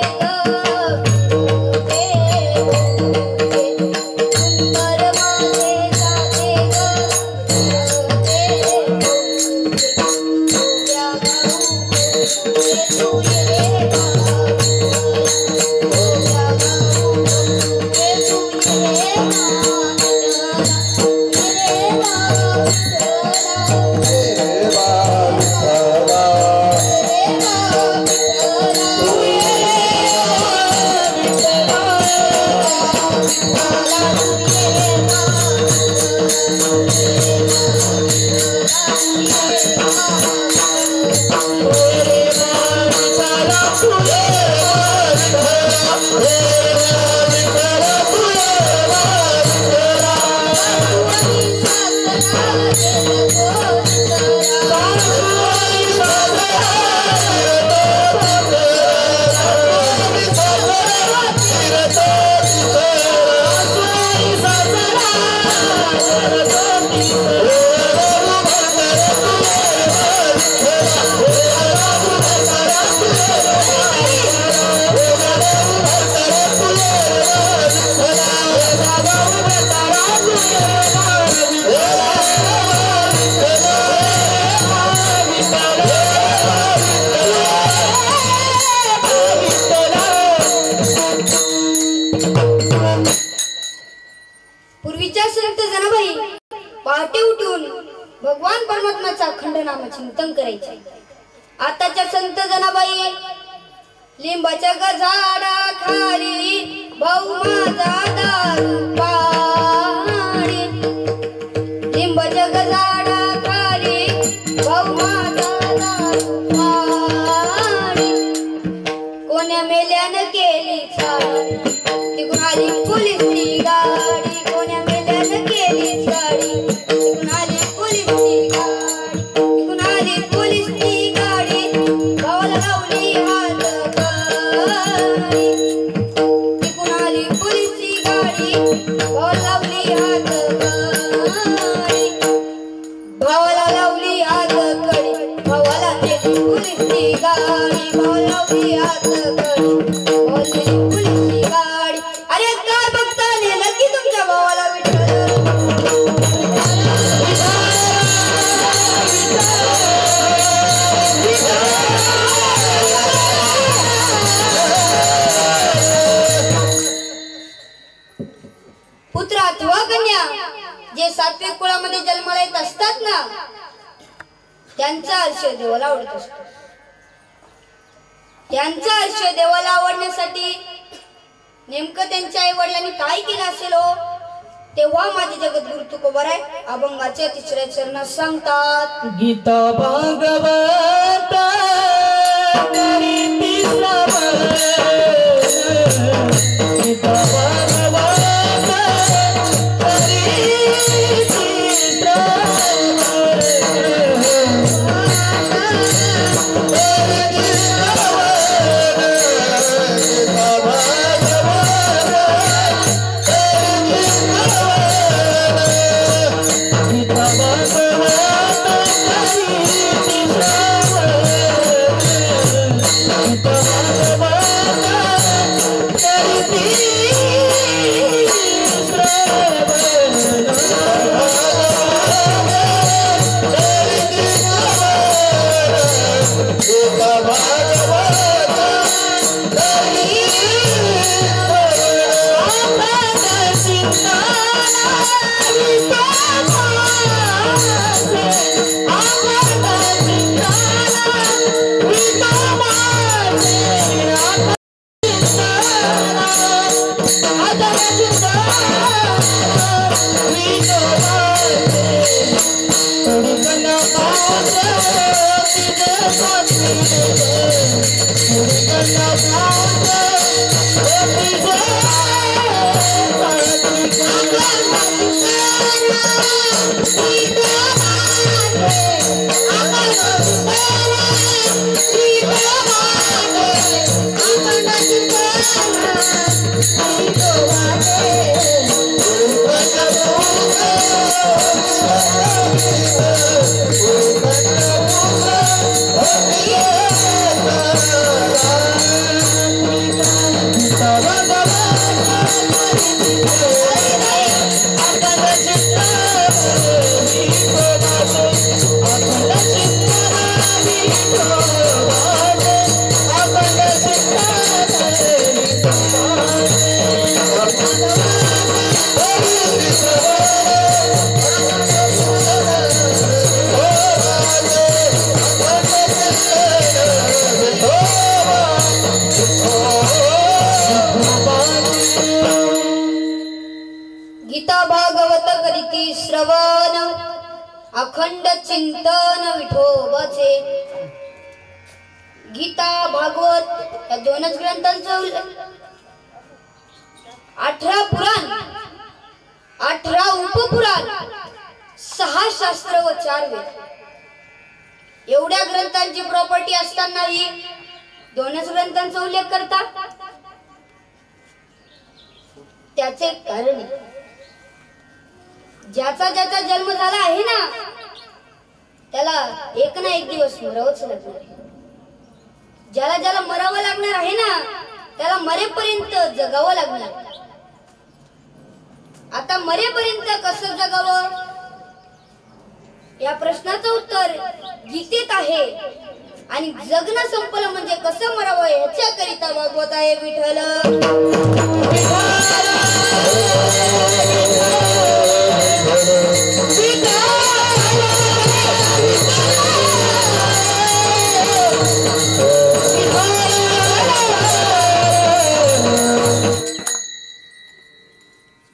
भगवान परमात्म्याचा अखंड नाम चिंतन करायचे. आताच्या संत जनाबाई लिंबाच्या झाडा खाली भाऊ माझा दारू पाणी. लिंबाच्या झाडा खाली भाऊ माझा दारू पाणी. कोण्या मेल्यानं केली छाडी तिकडून आली पोलीसची गाडी. कोण्या मेल्यानं केली छाडी तिकडून आली पोलीसची गाडी. तिकडून आली पोलीसची गाडी भावाला लावली हातकडी. तिकडून आली पोलीसची गाडी भावाला लावली हातकडी. भावाला लावली हातकडी भावाला नेली पोलीसची गाडी. भावाला लावली हातकडी भावाला नेली पोलीसची गाडी. अरे काय बघता नेलं की तुमच्या भावाला विठ्ठल. पुत्र अथवा कन्या जे सात्विक कुळामध्ये जन्माला येत असतात ना त्यांचा आयुष्य देवाला आवडत असतो. त्यांचं आयुष्य देवाला आवडण्यासाठी नेमकं त्यांच्या आई वडिलांनी काय केलं असेल हो तेव्हा माझे जगद्गुरु तुकोबाराय अभंगाच्या 3ऱ्या चरणात सांगतात. गीता भागवत गीता चिंतन विठोबाचे. गीता भागवत या दोनच ग्रंथांचा उल्लेख. 18 पुराण, 18 उपपुराण, 6 शास्त्र व 4 वेद एवढ्या ग्रंथांची प्रॉपर्टी असतानाही दोनच ग्रंथांचा उल्लेख करतात. त्याचे कारण ज्याचा ज्याचा जन्म झाला आहे ना त्याला एक ना एक दिवस मरावंच लागणार. ज्याला ज्याला मरावं लागणार आहे ना त्याला मरेपर्यंत जगावं लागणार. आता मरेपर्यंत कसं जगावं या प्रश्नाचं उत्तर गीतेत आहे. आणि जगणं संपलं म्हणजे कसं मरावं ह्याच्याकरिता भागवत आहे विठ्ठल.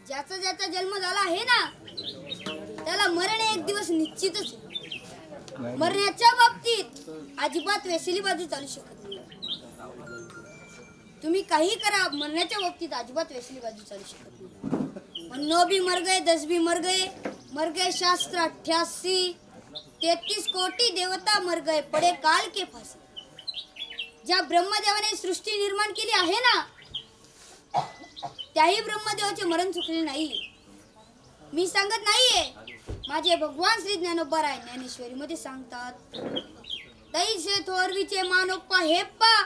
ज्याचा ज्याचा जन्म झाला आहे ना त्याला मरण एक दिवस निश्चितच. मरण्याच्या बाबतीत अजिबात वेसली बाजू चालू शकत नाही. तुम्ही काही करा मरण्याच्या बाबतीत अजिबात वेसली बाजू चालू शकत नाही. 9 भी मर गए 10 भी मर गए शास्त्र 88 33 कोटी देवता मर गए पडे काल के फासी. ज्या ब्रह्मदेवाने सृष्टी निर्माण केली आहे ना त्याही ब्रह्मदेवाचे मरण चुकले नाही. मी सांगत नाहीये, माझे भगवान श्री ज्ञानोबा ज्ञानेश्वरी मध्ये सांगतात. दैसे थोरवीचे मानोप्पा हेप्पा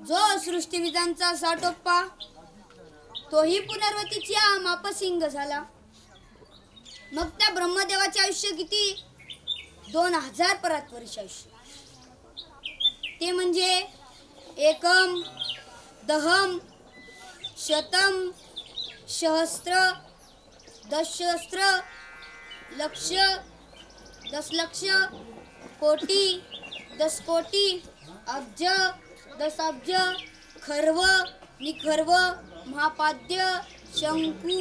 जो सृष्टीविधांचा साठोप्पा तोही पुनर्वतीची मापसिंग झाला. मग त्या ब्रह्मदेवाचे आयुष्य किती 2000 परत वर्ष आयुष्य. ते म्हणजे एकम दहम शतम सहस्त्र दशसहस्त्र लक्ष 10 लक्ष कोटी 10 कोटी अब्ज 10 अब्ज खर्व निखर्व महापाद्य शंकू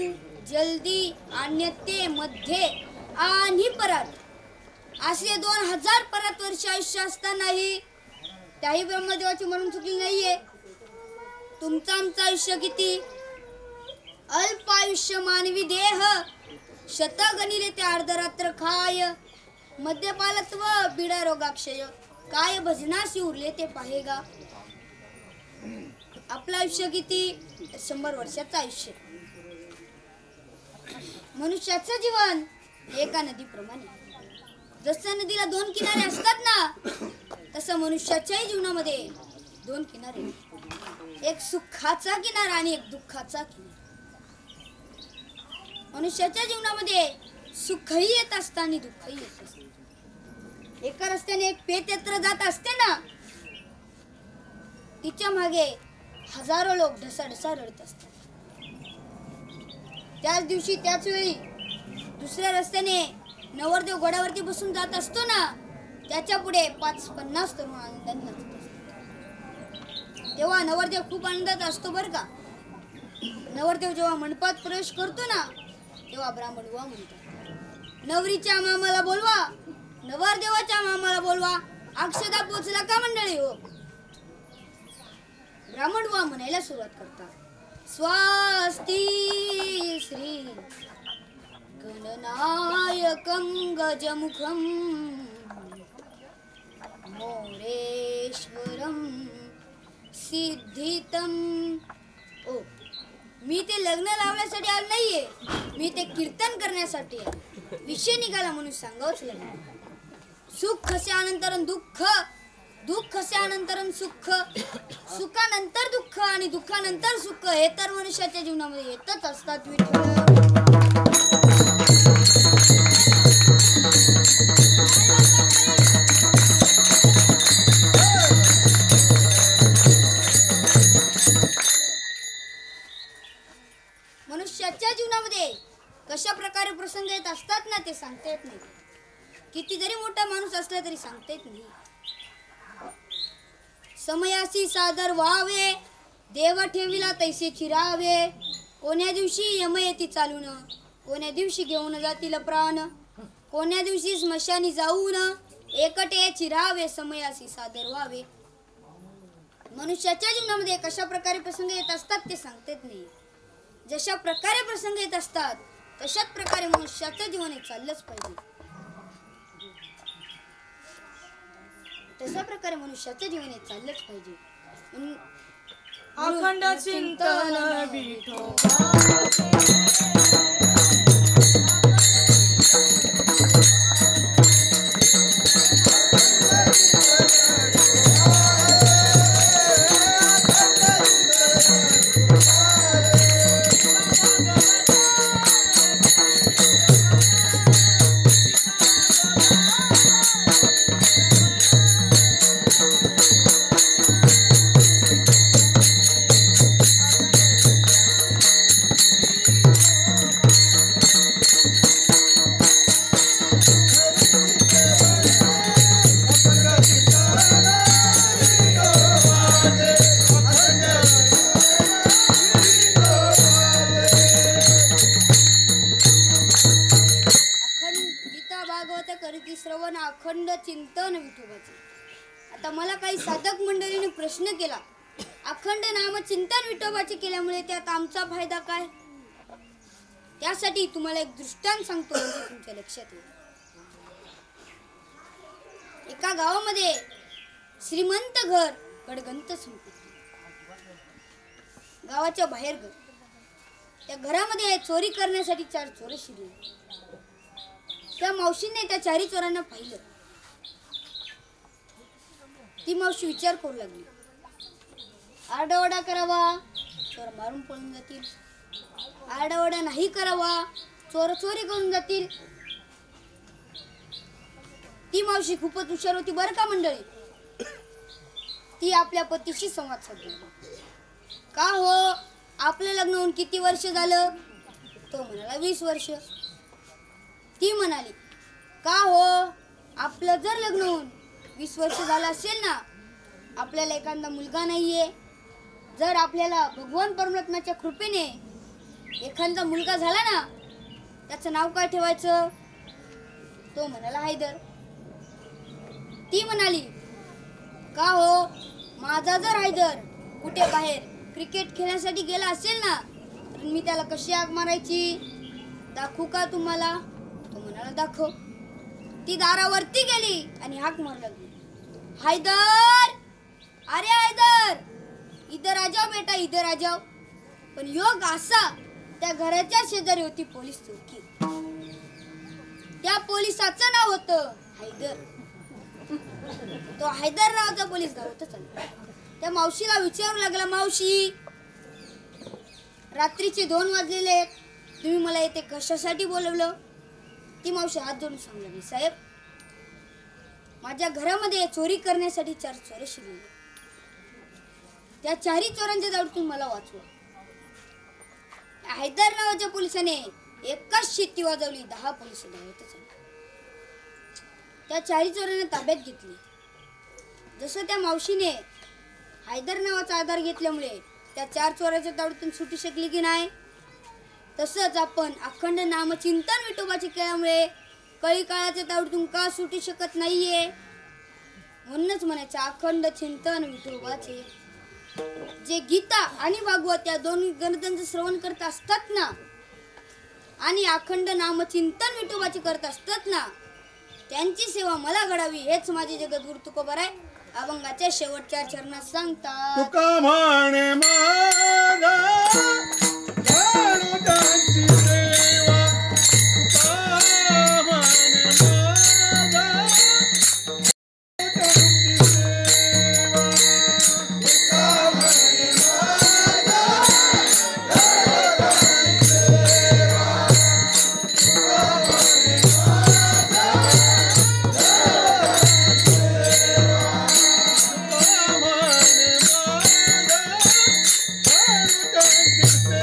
जल्दी अन्यते मध्ये आणि परत असे 2000 परत वर्ष आयुष्य असतानाही त्याही ब्रह्मदेवाची मरण चुकली नाहीये. तुमचं आमचं आयुष्य किती अल्प आयुष्य मानवी देह शत गणिले ते अर्धरात्र खाय मद्यपालत्व बिडा रोगाक्षय काय भजनाशी उरले ते पाहेगा. आपलं आयुष्य किती 100 वर्षाचं आयुष्य. मनुष्याचं जीवन एका नदीप्रमाणे. जसं नदीला 2 किनारे असतात ना तसं मनुष्याच्याही जीवनामध्ये 2 किनारे. एक सुखाचा किनारा आणि एक दुःखाचा किनारा. मनुष्याच्या जीवनामध्ये सुखही येत असतं आणि दुःखही येत असतं. एका रस्त्याने एक पेतयात्रा जात असते ना तिच्या मागे हजारो लोक ढसाढसा रडत असतात. त्याच दिवशी त्याच वेळी दुसऱ्या रस्त्याने नवरदेव घोड्यावरती बसून जात असतो ना त्याच्या पुढे 50 तरुण आनंदाने नाचत असतात. तेव्हा नवरदेव खूप आनंदात असतो बरं का. नवरदेव जेव्हा मंडपात प्रवेश करतो ना तेव्हा ब्राह्मण बुवा म्हणतात नवरीच्या मामाला बोलवा नवरदेवाच्या मामाला बोलवा अक्षदा पोचला का मंडळी हो. ब्राह्मण बुवा म्हणायला सुरुवात करतात स्वास्ती श्री गणनायकं गजमुखं मोरेश्वरं सिद्धितं. ओ मी ते लग्न लावण्यासाठी आलो नाहीये, मी ते कीर्तन करण्यासाठी आलो. विषय निघाला म्हणून सांगावंच लागलं. सुख से अनंतरं दुःख दुःख से अनंतरं सुख सुखानंतर दुःख आणि दुःखानंतर सुख हे तर मनुष्याच्या जीवनामध्ये येतच असतात. विठ्ठल मनुष्याच्या जीवनामध्ये कशा प्रकारे प्रसंग येत असतात ना ते सांगता येत नाही. किती जरी मोठा माणूस असला तरी सांगता येत नाही. समयासी सादर व्हावे देव ठेविला तैसे चिरावे. कोण्या दिवशी यम येती चालून कोण्या दिवशी घेऊन जातील प्राण. कोण्या दिवशी स्मशानी जाऊन एकटे चिरावे समयासी सादर व्हावे. मनुष्याच्या जीवनामध्ये कशा प्रकारे प्रसंग येत असतात ते सांगतेच नाही. जशा प्रकारे प्रसंग येत असतात तशाच प्रकारे मनुष्याचं जीवन हे चाललंच पाहिजे. तशा प्रकारे मनुष्याचं जीवन हे चाललंच पाहिजे. अखंड चिंतन श्रवण अखंड चिंतन विठोबाचे. आता मला काही साधक मंडळीने प्रश्न केला, अखंड नाम चिंतन विठोबाचे केल्यामुळे त्यात आमचा फायदा काय? त्यासाठी तुम्हाला एक दृष्टांत सांगतो म्हणजे तुमच्या लक्षात येईल. एका गावामध्ये श्रीमंत घर, गडगंत संपत्ती. गावाच्या बाहेर घर. त्या घरामध्ये चोरी करण्यासाठी 4 चोर शिरले. त्या मावशीने त्या 4 चोरांना पाहिलं. ती मावशी विचार करू लागली, आरडाओरडा करावा चोर मारून पळून जातील, आरडाओरडा नाही करावा चोर चोरी करून जातील. ती मावशी खूपच हुशार होती बरं का मंडळी. ती आपल्या पतीशी संवाद साधली. का हो, आपलं लग्न होऊन किती वर्ष झालं? तो म्हणाला 20 वर्ष. ती म्हणाली, का हो, आपलं जर लग्न होऊन 20 वर्ष झालं असेल ना, आपल्याला एखादा मुलगा नाहीये, जर आपल्याला भगवान परमात्म्याच्या कृपेने एखादा मुलगा झाला ना, त्याचं नाव काय ठेवायचं? तो म्हणाला हैदर. ती म्हणाली, का हो, माझा जर हैदर कुठे बाहेर क्रिकेट खेळण्यासाठी गेला असेल ना, तर मी त्याला कशी हाक मारायची? दाखवू का तुम्हाला? तो म्हणाला दाखव. ती दारावरती गेली आणि हाक मारू लागली, हैदर, अरे हैदर, इधर आ जाओ बेटा, इधर आ जाओ. पण योग असा, त्या घराच्या शेजारी होती पोलीस चौकी. त्या पोलिसाचं नाव होतं हैदर. तो हैदर नावाचा पोलीस गावातच आला. त्या मावशीला विचारू लागला, मावशी, रात्रीचे 2 वाजलेले आहेत, तुम्ही मला इथे कशासाठी बोलवलं? ती मावशी हात जोडून सांगू लागली, साहेब, माझ्या घरामध्ये चोरी करण्यासाठी 4 चोर शिरले. त्या 4 चोरांच्या दारूतून मला वाचवा. हैदर नावाच्या पोलिसाने एकाच शिट्टी वाजवली, 10 पोलिस धावतच आले. त्या 4 चोरांना ताब्यात घेतले. जसं त्या मावशीने हैदर नावाचा आधार घेतल्यामुळे त्या 4 चोराच्या दारूतून सुटू शकली की नाही, तसंच आपण अखंड नामचिंतन विठोबाचे केल्यामुळे कळी काळाच्या दारूतून का सुटू शकत नाहीये. म्हणूनच म्हणायचं अखंड चिंतन विठोबाचे. जे गीता आणि भागवत या 2 ग्रंथांचं श्रवण करत असतात ना, आणि अखंड नामचिंतन विठोबाचे करत असतात ना, त्यांची सेवा मला घडावी हेच माझे जगद्गुरु तुकोबाराय अभंगाच्या शेवटच्या चरणात सांगतात. तुका म्हणे माझा जाणू त्यांची सेवा, तुका म्हणे माझा त्यांची सेवा, तुका म्हणे माझा जाणू त्यांची सेवा, तुका म्हणे माझा जाणू त्यांची सेवा.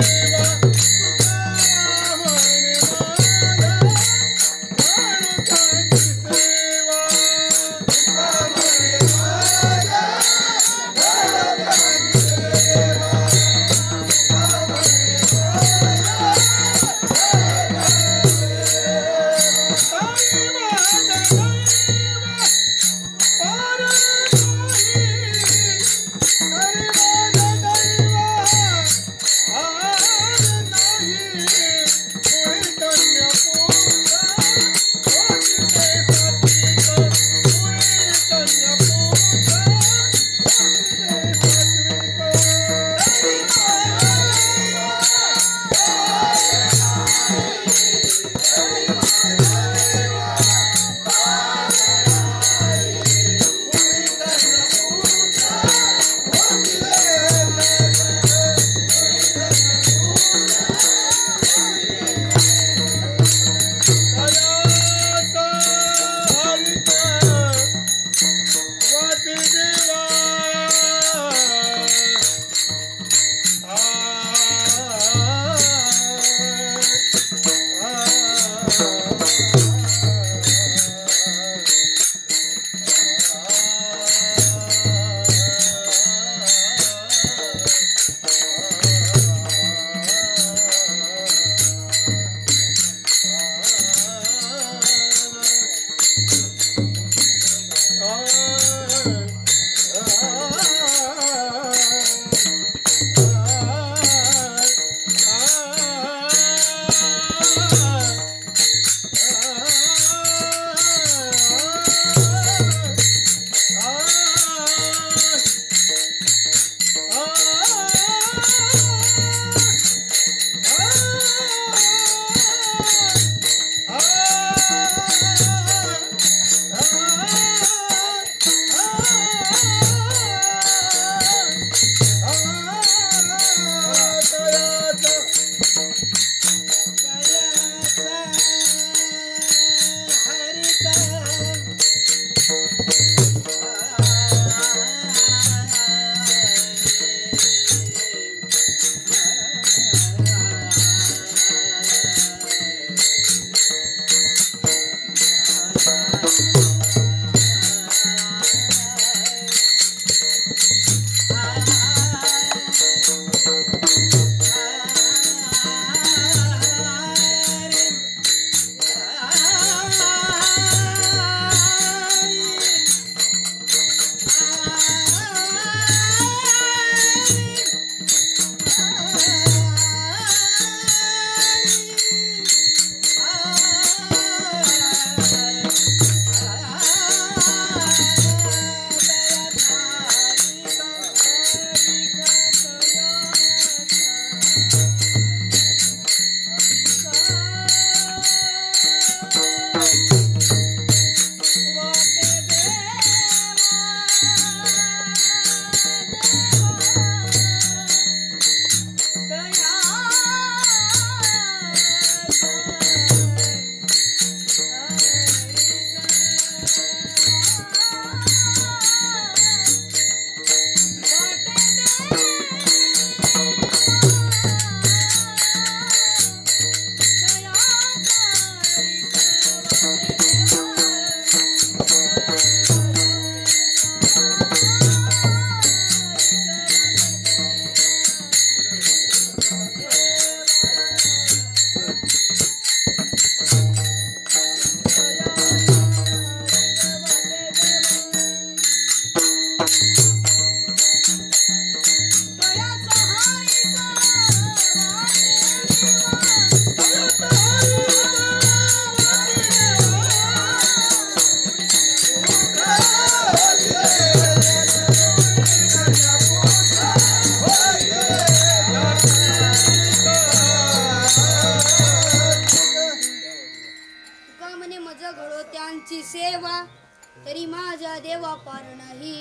तरी माझ्या देवा पार नाही.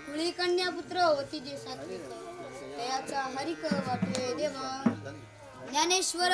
कुळी कन्या पुत्र होती जे सात्विक तयाचा हरिक वाटे देवा. ज्ञानेश्वर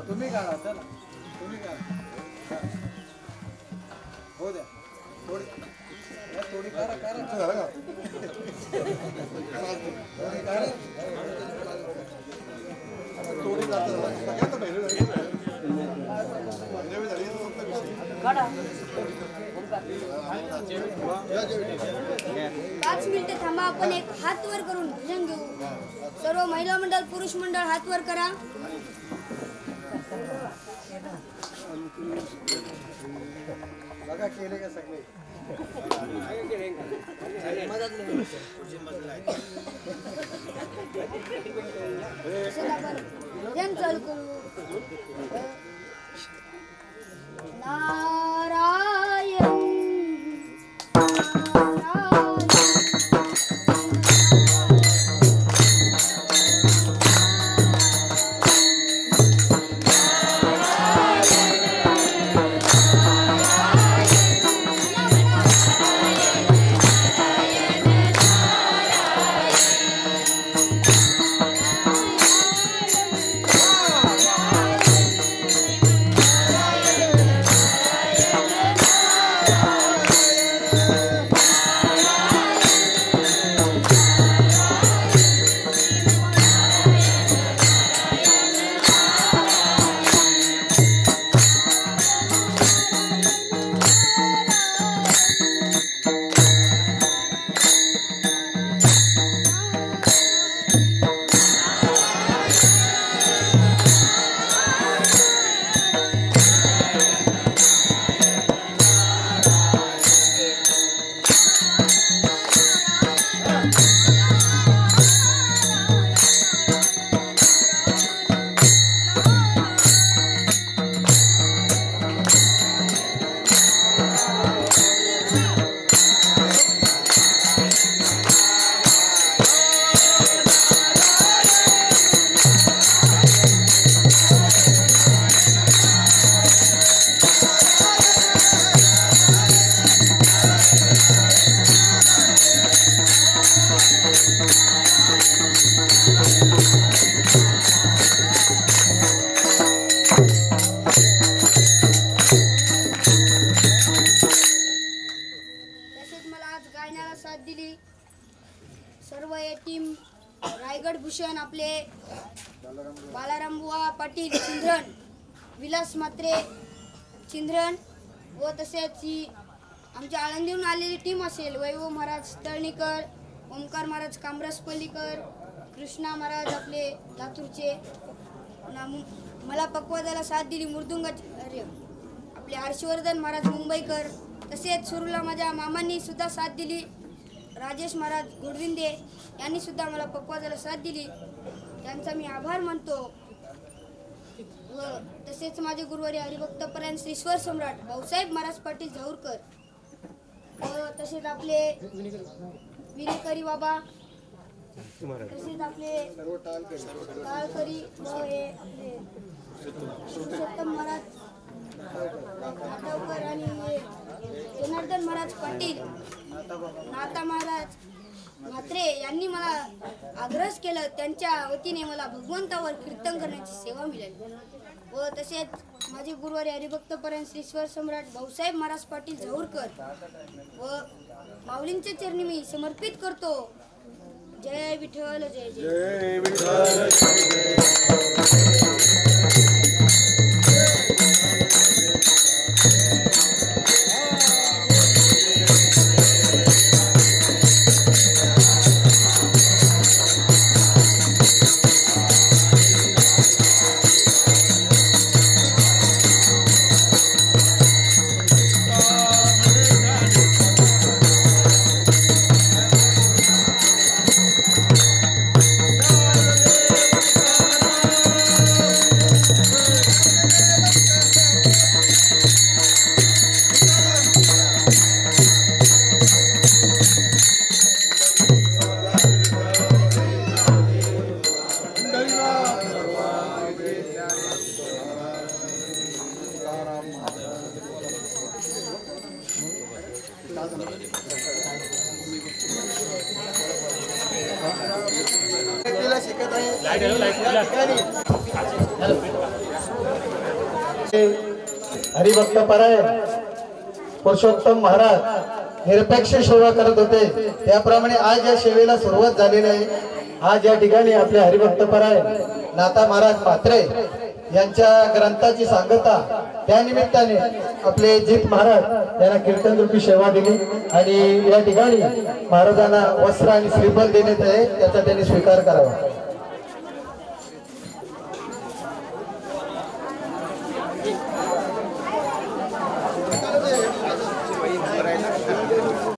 तुम्ही काढा चला तुम्ही काढा हो द्या थोडी थोडी करा करा थोडी पाच मिनिटे थांबा. आपण एक हात वर करून भजन घेऊ. सर्व महिला मंडळ पुरुष मंडळ हात वर करा. बघा केले का सगळे तसेच आपण भजन चालू करू. नारायण रायगड भूषण आपले बालाराम बुवा पाटील चिंद्रन, विलास मात्रे चिंद्रन व तसेच ही आमच्या आळंदीहून आलेली टीम असेल. वैभव महाराज तळणीकर, ओमकार महाराज कामरस पल्लीकर, कृष्णा महाराज आपले लातूरचे. मला पक्वादाला साथ दिली मृदुंगाचार्य आपले हर्षवर्धन महाराज मुंबईकर. तसेच सुरूला माझ्या मामांनी सुद्धा साथ दिली. राजेश महाराज गोडविंदे यांनी सुद्धा मला पक्वादाला साथ दिली, त्यांचा मी आभार मानतो. व तसेच माझे गुरुवारी हरिभक्तपरायण श्री स्वर सम्राट भाऊसाहेब महाराज पाटील झाऊरकर व तसेच आपले विनेकरी बाबा, तसेच आपले टाळकरी व हे आपले पुरुषोत्तम महाराज नाटवकर आणि जनार्दन महाराज पाटील, नाता महाराज म्हात्रे यांनी मला आग्रह केलं. त्यांच्या वतीने मला भगवंतावर कीर्तन करण्याची सेवा मिळाली. व तसेच माझे गुरुवारी हरिभक्तपरायण श्री स्वर सम्राट भाऊसाहेब महाराज पाटील झाऊरकर व माऊलींच्या चरणी मी समर्पित करतो. जय विठ्ठल जय जय जय ऐकत आहे. या ठिकाणी हरिभक्त परायण पुरुषोत्तम महाराज निरपेक्ष सेवा करत होते, त्याप्रमाणे आज या सेवेला सुरुवात झालेली आहे. आज या ठिकाणी आपले हरिभक्त परायण नाथा महाराज म्हात्रे यांच्या ग्रंथाची सांगता, त्यानिमित्ताने आपले जित महाराज यांना कीर्तन रूपी सेवा दिली आणि या ठिकाणी महाराजांना वस्त्र आणि श्रीफल देण्यात आहे, त्याचा त्यांनी स्वीकार करावा.